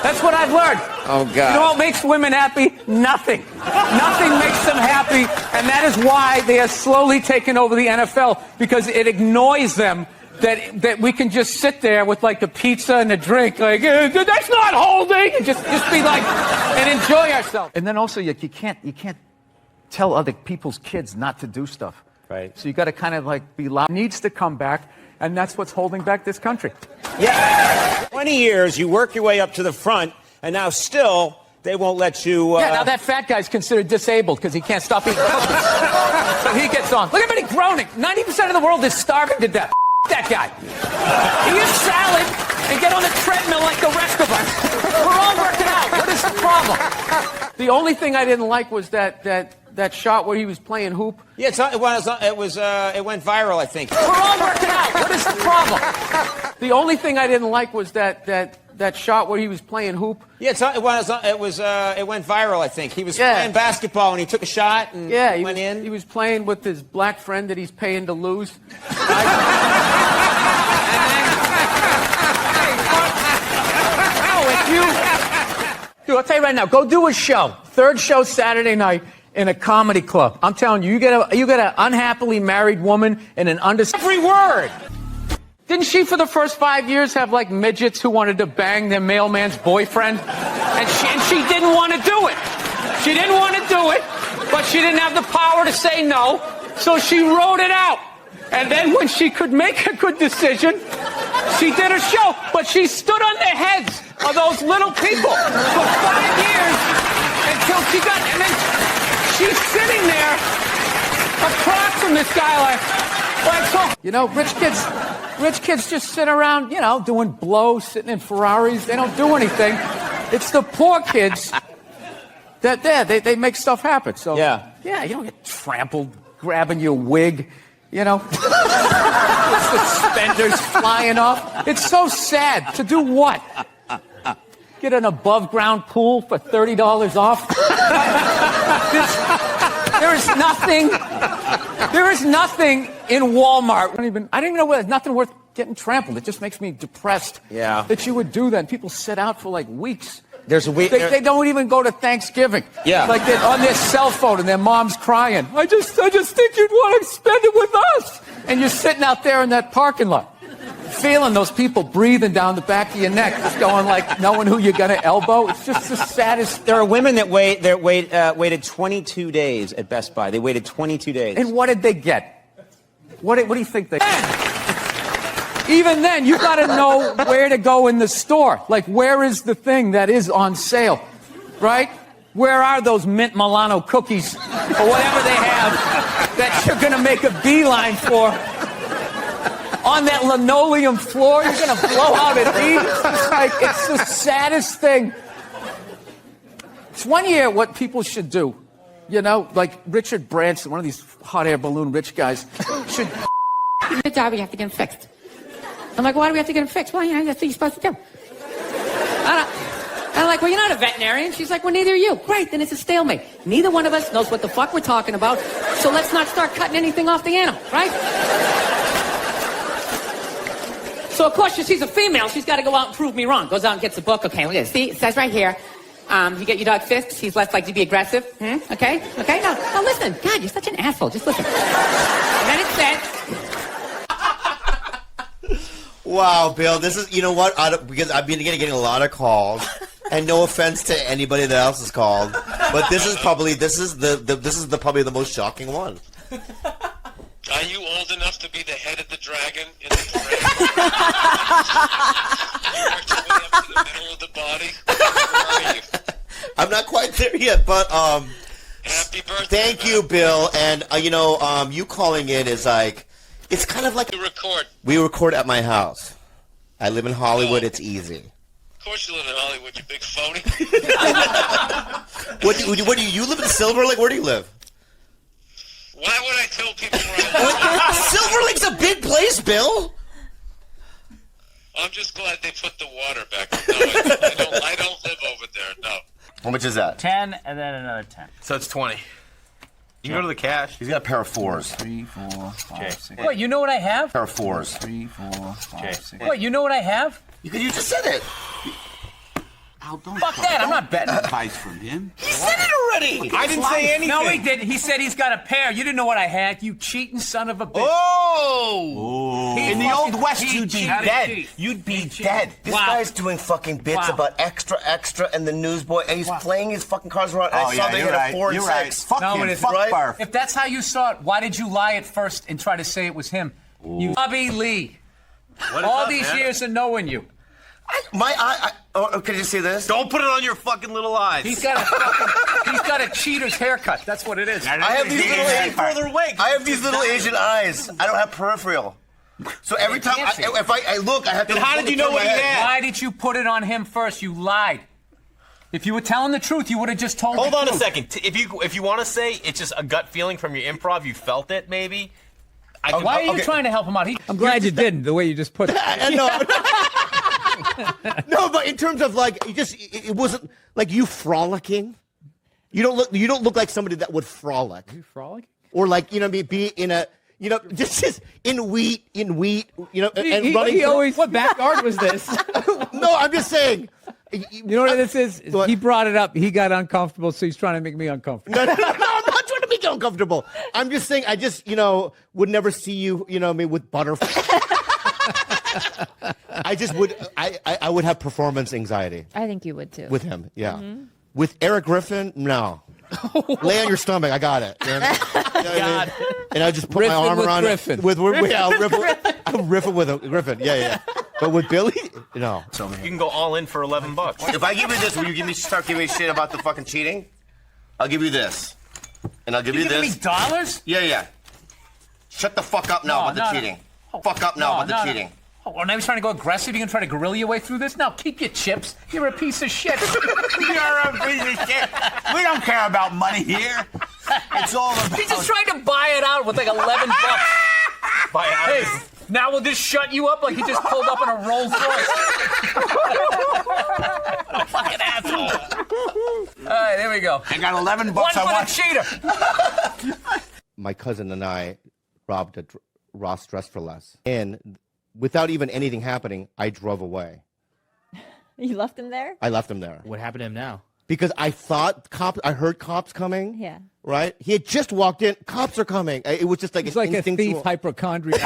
That's what I've learned. Oh, God. You know what makes women happy? Nothing. Nothing makes them happy, and that is why they are slowly taking over the NFL, because it ignores them that we can just sit there with, like, the pizza and the drink, like, that's not holding, and just be like, and enjoy ourselves. And then also, you can't tell other people's kids not to do stuff. Right. So you got to kind of, like, be loud. It needs to come back, and that's what's holding back this country. Yeah. 20 years, you work your way up to the front, and now still They won't let you... Yeah, now that fat guy's considered disabled because he can't stop eating cookies. So he gets on. Look at everybody groaning. 90% of the world is starving to death. That guy. Eat salad and get on the treadmill like the rest of us. We're all working out. What is the problem? The only thing I didn't like was that shot where he was playing hoop. Yeah, it went viral, I think. We're all working out. What is the problem? The only thing I didn't like was that shot where he was playing hoop. Yeah, it went viral, I think. He was playing basketball and he took a shot and went in. He was playing with his black friend that he's paying to lose. Dude, I'll tell you right now, go do a show. Third show Saturday night in a comedy club. I'm telling you, you get an unhappily married woman and an every word. Didn't she, for the first 5 years, have like midgets who wanted to bang their mailman's boyfriend? And she didn't want to do it. She didn't want to do it, but she didn't have the power to say no, so she wrote it out. And then when she could make a good decision, she did a show, but she stood on the heads of those little people for 5 years until she got, and then she's sitting there across from this guy like so. You know, rich kids just sit around, you know, doing blow, sitting in Ferraris. They don't do anything. It's the poor kids that they make stuff happen. So yeah, you don't get trampled grabbing your wig, you know. Suspenders flying off. It's so sad. To do what? Get an above ground pool for $30 off? There is nothing in Walmart. I don't even know where. There's nothing worth getting trampled. It just makes me depressed. Yeah. That you would do that. And people sit out for like weeks. There's a week. They don't even go to Thanksgiving. Yeah. Like they're on their cell phone and their mom's crying. I just think you'd want to spend it with us. And you're sitting out there in that parking lot, feeling those people breathing down the back of your neck, just going like, knowing who you're going to elbow. It's just the saddest. There are women that waited 22 days at Best Buy. They waited 22 days. And what did they get? What do you think they Even then, you got to know where to go in the store. Like, where is the thing that is on sale, right? Where are those mint Milano cookies or whatever they have that you're going to make a beeline for? On that linoleum floor, you're going to blow out at these. It's the saddest thing. It's one year what people should do. You know, like Richard Branson, one of these hot air balloon rich guys, should... The job, we have to get him fixed. I'm like, why do we have to get him fixed? Well, you know, that's what you're supposed to do. I'm like, well, you're not a veterinarian. She's like, well, neither are you. Great, then it's a stalemate. Neither one of us knows what the fuck we're talking about, so let's not start cutting anything off the animal, right? So, of course, she's a female. She's got to go out and prove me wrong. Goes out and gets a book. Okay, look at this. See, it says right here, you get your dog fixed. He's less likely to be aggressive. Okay? Okay? Now, listen. God, you're such an asshole. Just listen. And then it says... Wow, Bill, this is, you know what, because I've been getting a lot of calls, and no offense to anybody that else has called, but this is probably the most shocking one. Are you old enough to be the head of the dragon in the parade? You worked your way up to the middle of the body? Where are you? I'm not quite there yet, but happy birthday. Thank you, Bill, and you calling in is like, it's kind of like we record at my house. I live in Hollywood. It's easy. Of course you live in Hollywood, you big phony. What do you live in Silver Lake? Where do you live? Why would I tell people where I live? Silver Lake's a big place, Bill. I'm just glad they put the water back. No, I don't live over there, no. How much is that? 10 and then another 10. So it's 20. You can go to the cash. He's got a pair of fours. 3, 4, 5, 6. What, you know what I have? Pair of fours. 3, 4, 5, 6. What, you know what I have? You just said it. Fuck that, I'm not betting. Advice from him. He said it already. I didn't say anything. No, he did. He said he's got a pair. You didn't know what I had. You cheating son of a bitch. Oh! In the Old West, you'd be dead. You'd be dead. This guy's doing fucking bits about extra, and the newsboy, and he's playing his fucking cards around. I saw they hit a 4 and 6. Fuck him. Fuck Barf. If that's how you saw it, why did you lie at first and try to say it was him? You Bobby Lee. All these years of knowing you. Can you see this? Don't put it on your fucking little eyes. He's got a cheater's haircut. That's what it is. I have these little further away. I have these little Asian eyes. I don't have peripheral. So every time if I look, I have to. Then how did you know what he had? Why did you put it on him first? You lied. If you were telling the truth, you would have just told. Hold on a second. If you want to say it's just a gut feeling from your improv, you felt it maybe. Why are you trying to help him out? I'm glad you didn't. The way you just put it. No, but in terms of like, it wasn't like you frolicking. You don't look like somebody that would frolic. Are you frolicking? Or like, you know, be in a, you know, just in wheat, you know, and running. He always. What backyard was this? No, I'm just saying. You know what this is? He brought it up. He got uncomfortable, so he's trying to make me uncomfortable. No, I'm not trying to make you uncomfortable. I'm just saying, I just, you know, would never see you, you know, maybe with butterflies. I just would. I would have performance anxiety. I think you would too. With him, yeah. With Eric Griffin, no. Lay on your stomach. I got it. You know what I mean? And I just put my arm around Griffin. it. I'll riff it with a Griffin. Yeah. But with Billy, no. You can go all in for $11. If I give you this, will you start giving me shit about the fucking cheating? I'll give you this, and I'll give you this. Give me dollars? Yeah. Shut the fuck up now about the cheating. Fuck up now about the cheating. Oh, now he's trying to go aggressive. You're going to try to guerrilla your way through this? No, keep your chips. You're a piece of shit. You're a piece of shit. We don't care about money here. It's all about... He's just trying to buy it out with like $11. Buy it out. Hey, now we'll just shut you up like he just pulled up in a Rolls Royce. Fucking asshole. All right, there we go. I got $11. One for the cheater. My cousin and I robbed a Ross Dress for Less. And without even anything happening, I drove away. You left him there? I left him there. What happened to him now? Because I thought I heard cops coming. Yeah. Right? He had just walked in. Cops are coming. It was just like it's like instinctual. A thief hypochondriac.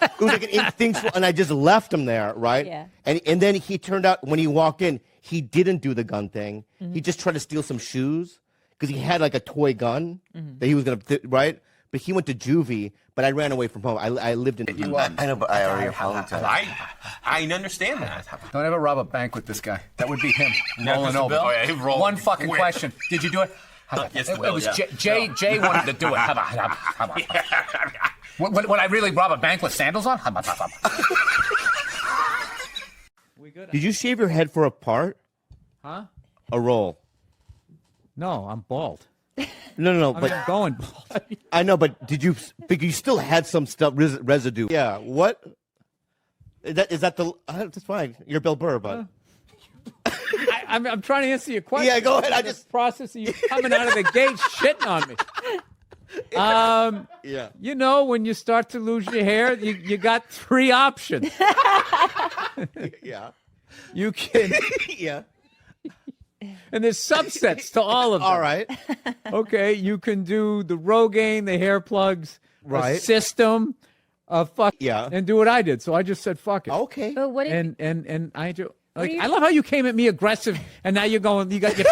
It was like an instinctual, and I just left him there, right? Yeah. And then he turned out, when he walked in, he didn't do the gun thing. He just tried to steal some shoes because he had like a toy gun that he was going to, right? But he went to juvie, but I ran away from home. I lived in... I know, but I already apologized. I understand that. Don't ever rob a bank with this guy. That would be him rolling Mr. over. Bill? Oh, yeah, he'd roll One fucking quick. question. Did you do it? Yes, it Bill, was yeah. Jay wanted to do it. How about? Would I really rob a bank with sandals on? Did you shave your head for a part? Huh? A role? No, I'm bald. No. I'm But going bald. I know, but did you? But you still had some stuff residue. Yeah. What? Is that the? That's fine. You're Bill Burr, but. I'm trying to answer your question. Yeah, go ahead. I just process of you coming out of the gate shitting on me. Yeah. You know, when you start to lose your hair, you got three options. Yeah. You can. Yeah. And there's subsets to all of them. All right. Okay, you can do the Rogaine, the hair plugs, Right. a system, fuck, Yeah. and do what I did. So I just said fuck it. Okay. But what if And I do. Like, I love how you came at me aggressive, and now you're going. You got your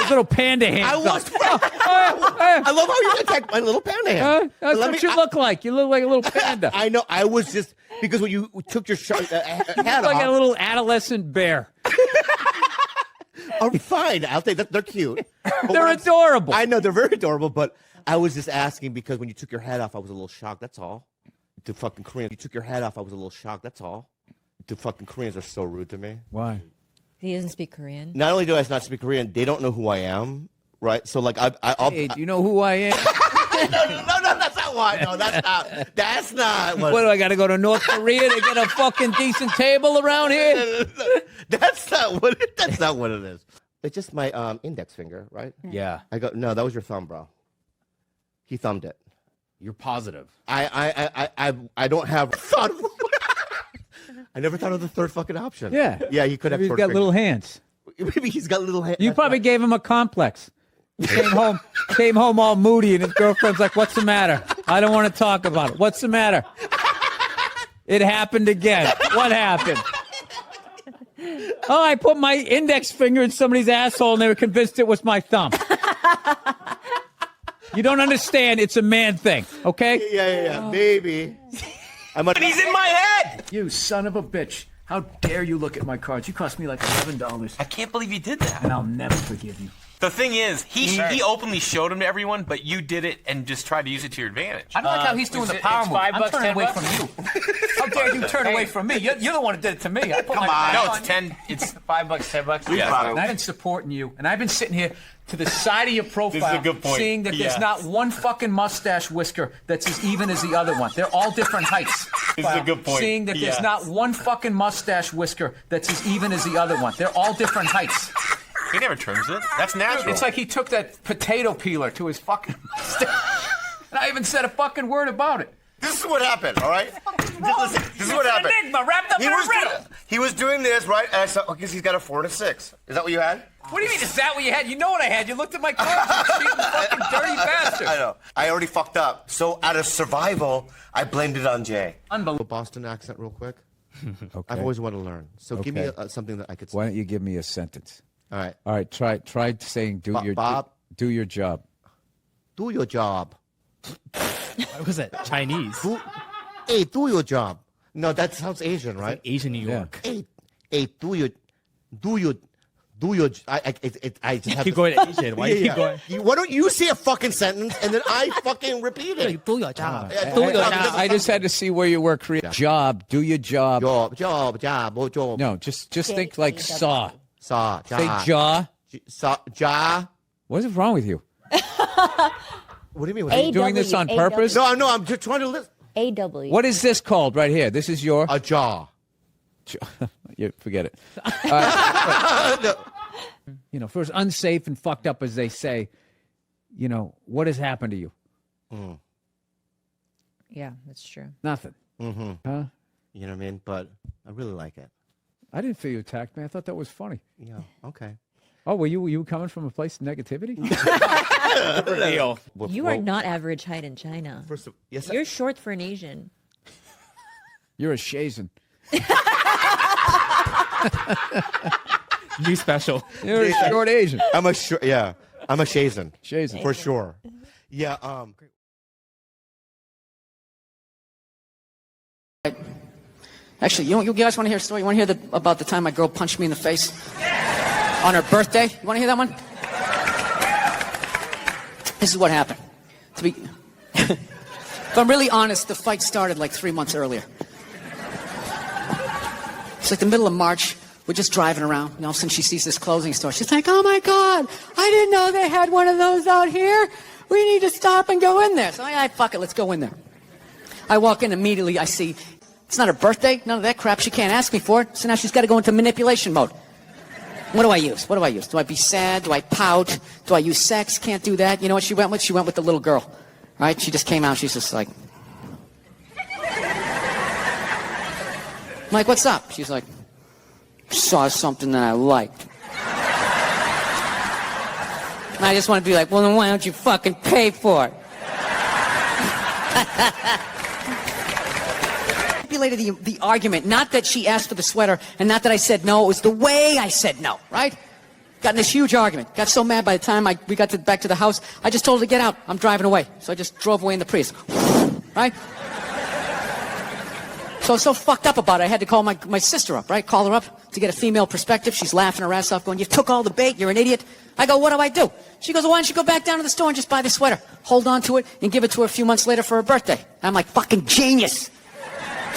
little panda hands. I was. I love how you attacked my little panda hand. That's Let what me- you look like. You look like a little panda. I know. I was just because when you took your hat like off. a little adolescent bear. Oh, fine. I'll take that. They're cute. But They're what adorable. I know they're very adorable, but I was just asking because when you took your hat off, I was a little shocked. That's all. The fucking Koreans. You took your hat off, I was a little shocked. That's all. The fucking Koreans are so rude to me. Why? he doesn't speak Korean? Not only do I not speak Korean, they don't know who I am. Right. So like I'll. Hey, do you know who I am? No, that's not why. No, that's not. That's not. What do I got to go to North Korea to get a fucking decent table around here? That's not what. That's not what it is. It's just my index finger, right? Yeah. I go. No, that was your thumb, bro. He thumbed it. You're positive. I don't have thought. I never thought of the third fucking option. Yeah. Yeah, he could have. Maybe he's short got fingers. little hands. Maybe he's got little hands. You probably gave him a complex. He came home all moody, and his girlfriend's like, "What's the matter? I don't want to talk about it. What's the matter?" It happened again. What happened? Oh, I put my index finger in somebody's asshole, and they were convinced it was my thumb. You don't understand. It's a man thing, okay? Yeah. Maybe. He's in my head. You son of a bitch. How dare you look at my cards? You cost me like $11. I can't believe you did that. And I'll never forgive you. The thing is, he openly showed him to everyone, but you did it and just tried to use it to your advantage. I don't like how he's doing the power move. I'm turning away from you. How dare you turn away from me? You're the one who did it to me. I put Come my on. No, it's 10. It's $5, $10. Yeah. And I've been supporting you, and I've been sitting here to the side of your profile, This is a good point. seeing that there's Yes. not one fucking mustache whisker that's as even as the other one. They're all different heights. This is a good point. Seeing that Yes. there's not one fucking mustache whisker that's as even as the other one. They're all different heights. He never trims it. That's natural. It's like he took that potato peeler to his fucking mustache. And I haven't said a fucking word about it. This is what happened, all right? Listen, this is what happened. Enigma wrapped up in a riddle. He was doing this, right? And I saw, because he's got a 4 and a 6. Is that what you had? What do you mean, is that what you had? You know what I had. You looked at my cards. You cheating fucking dirty bastard. I know. I already fucked up. So out of survival, I blamed it on Jay. Unbelievable. Boston accent real quick. Okay. I've always wanted to learn. So give me Okay. something that I could say. Why don't you give me a sentence? All right. All right. Try saying do your Bob. do your job. Do your job. What was that? Chinese? Hey, do your job. No, that sounds Asian, right? Asian New York. Hey, do your. I just have Keep to- going Asian. Why you keep going? Why don't you say a fucking sentence and then I fucking repeat it? Do your job. I just had to see where you were creating. Job. Do your job. Job. No, just think like saw. Saw. Say jaw. Jaw. What is wrong with you? What do you mean? Are you doing this on purpose? No, I'm just trying to listen. AW. What is this called right here? This is your a jaw. You forget it. You know, for as unsafe and fucked up as they say, you know, what has happened to you? Yeah, that's true. Nothing. Mm-hmm. Huh? You know what I mean? But I really like it. I didn't feel you attacked me. I thought that was funny. Yeah. Okay. Oh, were you coming from a place of negativity? You are not average height in China. Yes, You're short for an Asian. You're a Shazan. You special. You're a short Asian. I'm a Shazan. Shazan. For sure. Yeah. Actually, you guys want to hear a story? You want to hear about the time my girl punched me in the face on her birthday? You want to hear that one? This is what happened. If I'm really honest, the fight started like 3 months earlier. It's like the middle of March. We're just driving around. And all of a sudden she sees this clothing store. She's like, oh my God, I didn't know they had one of those out here. We need to stop and go in there. So I fuck it, let's go in there. I walk in immediately, I see, it's not her birthday, none of that crap. She can't ask me for it. So now she's got to go into manipulation mode. What do I use? What do I use? Do I be sad? Do I pout? Do I use sex? Can't do that. You know what she went with? She went with the little girl. Right? She just came out. She's just like... I'm like, what's up? She's like, saw something that I liked. And I just want to be like, well, then why don't you fucking pay for it? Manipulated the argument. Not that she asked for the sweater, and not that I said no. It was the way I said no, right? Got in this huge argument. Got so mad by the time we got back to the house, I just told her to get out. I'm driving away. So I just drove away in the Prius. Right? So I was so fucked up about it, I had to call my sister up, right? Call her up to get a female perspective. She's laughing her ass off, going, you took all the bait, you're an idiot. I go, what do I do? She goes, well, why don't you go back down to the store and just buy the sweater? Hold on to it and give it to her a few months later for her birthday. I'm like, fucking genius.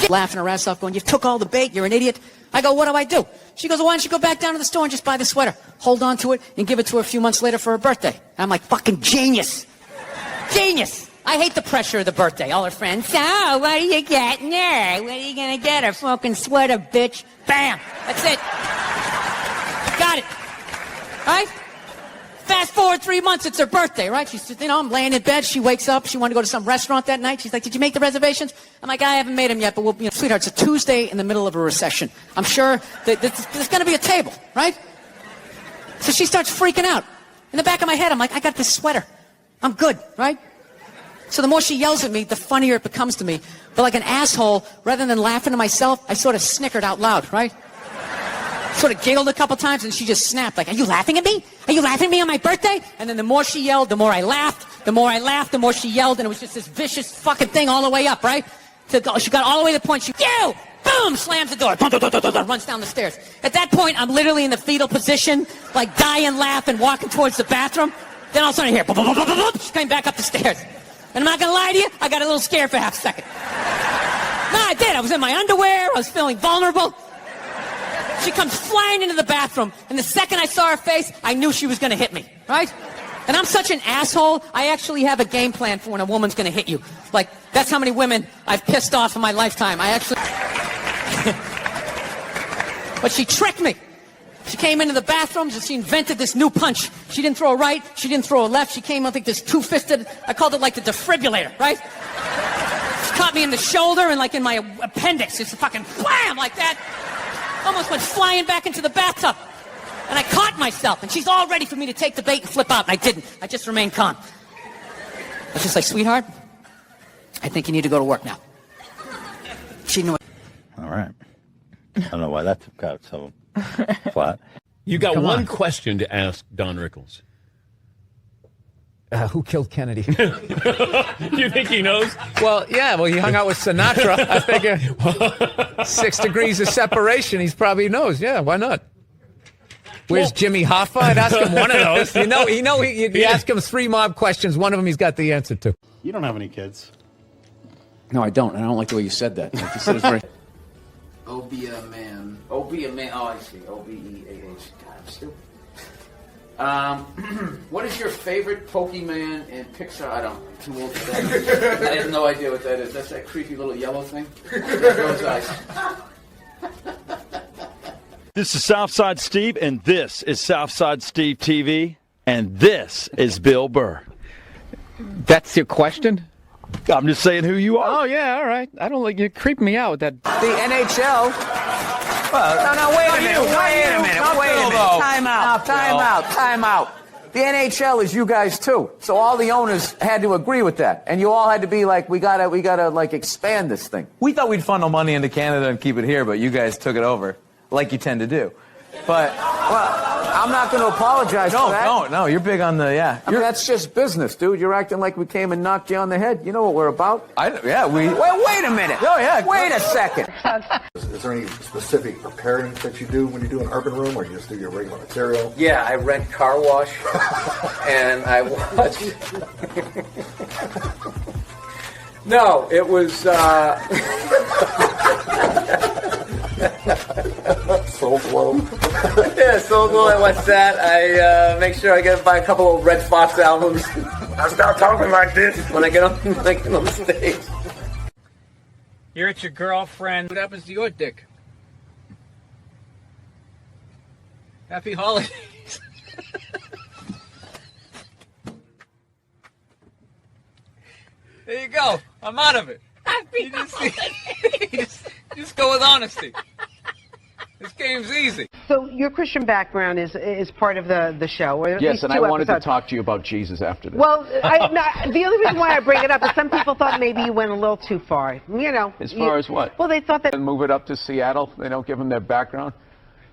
Laughing her ass off, going, you took all the bait, you're an idiot. I go, what do I do? She goes, well, why don't you go back down to the store and just buy the sweater? Hold on to it and give it to her a few months later for her birthday. I'm like, fucking genius. Genius. I hate the pressure of the birthday. All her friends, so, what are you getting her? What are you gonna get her? Fucking sweater, bitch. Bam. That's it. Got it. Right? Fast forward 3 months, it's her birthday, right? She's, I'm laying in bed. She wakes up. She wanted to go to some restaurant that night. She's like, did you make the reservations? I'm like, I haven't made them yet, but sweetheart, it's a Tuesday in the middle of a recession. I'm sure that there's gonna be a table, right? So she starts freaking out. In the back of my head, I'm like, I got this sweater. I'm good, right? So the more she yells at me, the funnier it becomes to me. But like an asshole, rather than laughing to myself, I sort of snickered out loud, right? Sort of giggled a couple times, and she just snapped, like, are you laughing at me? Are you laughing at me on my birthday? And then the more she yelled, the more I laughed. The more I laughed, the more she yelled, and it was just this vicious fucking thing all the way up, right? She got all the way to the point, you boom, slams the door, runs down the stairs. At that point, I'm literally in the fetal position, like dying, laughing, walking towards the bathroom. Then all of a sudden I hear, she came back up the stairs. And I'm not going to lie to you, I got a little scared for half a second. No, I did. I was in my underwear. I was feeling vulnerable. She comes flying into the bathroom, and the second I saw her face, I knew she was going to hit me, right? And I'm such an asshole, I actually have a game plan for when a woman's going to hit you. Like, that's how many women I've pissed off in my lifetime. I actually... But she tricked me. She came into the bathrooms and she invented this new punch. She didn't throw a right, she didn't throw a left. She came, I think, this two-fisted, I called it like the defibrillator, right? She caught me in the shoulder and like in my appendix. Just fucking wham, like that. Almost went flying back into the bathtub. And I caught myself, and she's all ready for me to take the bait and flip out, and I didn't. I just remained calm. I was just like, sweetheart, I think you need to go to work now. She knew it. All right. I don't know why that got so flat. You got Come one on. question to ask Don Rickles. Who killed Kennedy? You think he knows? Well, yeah. Well, he hung out with Sinatra. I figure 6 degrees of separation. He probably knows. Yeah, why not? Where's Jimmy Hoffa? I'd ask him one of those. You ask him 3 mob questions. One of them he's got the answer to. You don't have any kids. No, I don't. And I don't like the way you said that. Like you said, it's very... Obia man. Obia man. Oh, I see. O-B-E-A-H. God, I'm stupid. What is your favorite Pokemon in Pixar? I don't. I'm too old for that. I have no idea what that is. That's that creepy little yellow thing. Those eyes. This is Southside Steve, and this is Southside Steve TV, and this is Bill Burr. That's your question? I'm just saying who you are. Oh, yeah, all right. I don't like you creep me out with that. The NHL. Well, no, wait a minute. Time out. The NHL is you guys too. So all the owners had to agree with that, and you all had to be like, we gotta like expand this thing. We thought we'd funnel money into Canada and keep it here, but you guys took it over, like you tend to do. But I'm not going to apologize for that. No, you're big on the I mean, that's just business, dude. You're acting like we came and knocked you on the head. You know what we're about? Wait a minute. Oh yeah. Wait a second. Is there any specific preparing that you do when you do an urban room, or you just do your regular material? Yeah, I rent car wash, and I watch. No, it was. Soul Glow. Yeah, Soul Glow. I watch that. I make sure I get buy a couple of Red Fox albums. I start talking like this when I get on the stage. You're at your girlfriend. What happens to your dick? Happy holidays. There you go. I'm out of it. Happy holidays. Just go with honesty. This game's easy. So your Christian background is part of the show. Or Yes, and I wanted episodes. to talk to you about Jesus after this. Well, the only reason why I bring it up is some people thought maybe you went a little too far. You know. As far as what? Well, they thought that. And move it up to Seattle. They don't give them their background.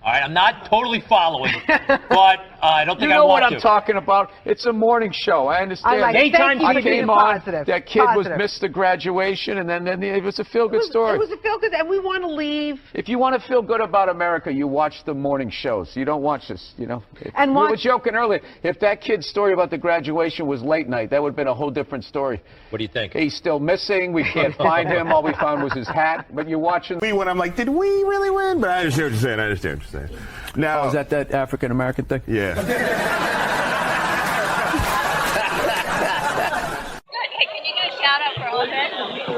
All right, I'm not totally following, but I don't think You I know want what to. I'm talking about? It's a morning show. I understand. I like it. Thank you for I being came on. positive. That kid was Positive. missed the graduation, and then it was a feel-good story. It was a feel good, and we want to leave. If you want to feel good about America, you watch the morning shows. You don't watch this, you know. And we were watch- joking earlier. If that kid's story about the graduation was late night, that would have been a whole different story. What do you think? He's still missing. We can't find him. All we found was his hat. But you're watching. When I'm like, did we really win? But I understand what you're saying. Now, is that African American thing? Yeah. Good. Hey, can you do a shout out for Old Head?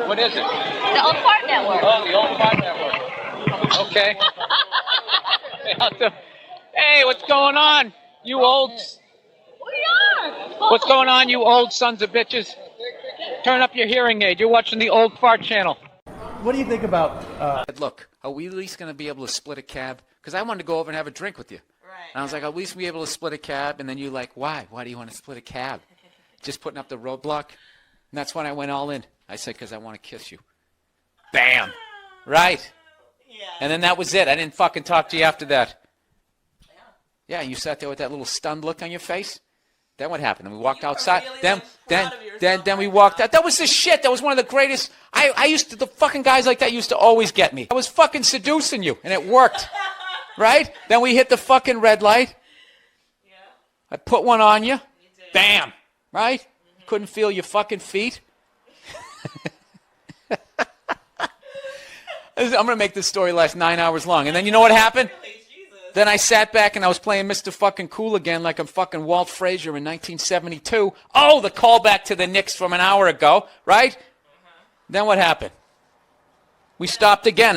What is it? The Old Fart Network. Oh, the Old Fart Network. Okay. Hey, what's going on, you old... What's going on, you old sons of bitches? Turn up your hearing aid. You're watching the Old Fart Channel. What do you think about... Look, are we at least going to be able to split a cab? Because I wanted to go over and have a drink with you. Right. And I was like, at least be able to split a cab. And then you're like, why? Why do you want to split a cab? Just putting up the roadblock? And that's when I went all in. I said, because I want to kiss you. Bam. Right. Yeah. And then that was it. I didn't fucking talk to you after that. Yeah, you sat there with that little stunned look on your face. Then what happened? Then we walked outside. Then we walked out. That was the shit. That was one of the greatest. The fucking guys like that used to always get me. I was fucking seducing you, and it worked. Right? Then we hit the fucking red light. I put one on you. Bam. Right? Couldn't feel your fucking feet. I'm going to make this story last 9 hours long. And then you know what happened? Then I sat back and I was playing Mr. fucking Cool again like I'm fucking Walt Frazier in 1972. Oh, the callback to the Knicks from an hour ago, right? Then what happened? We stopped again.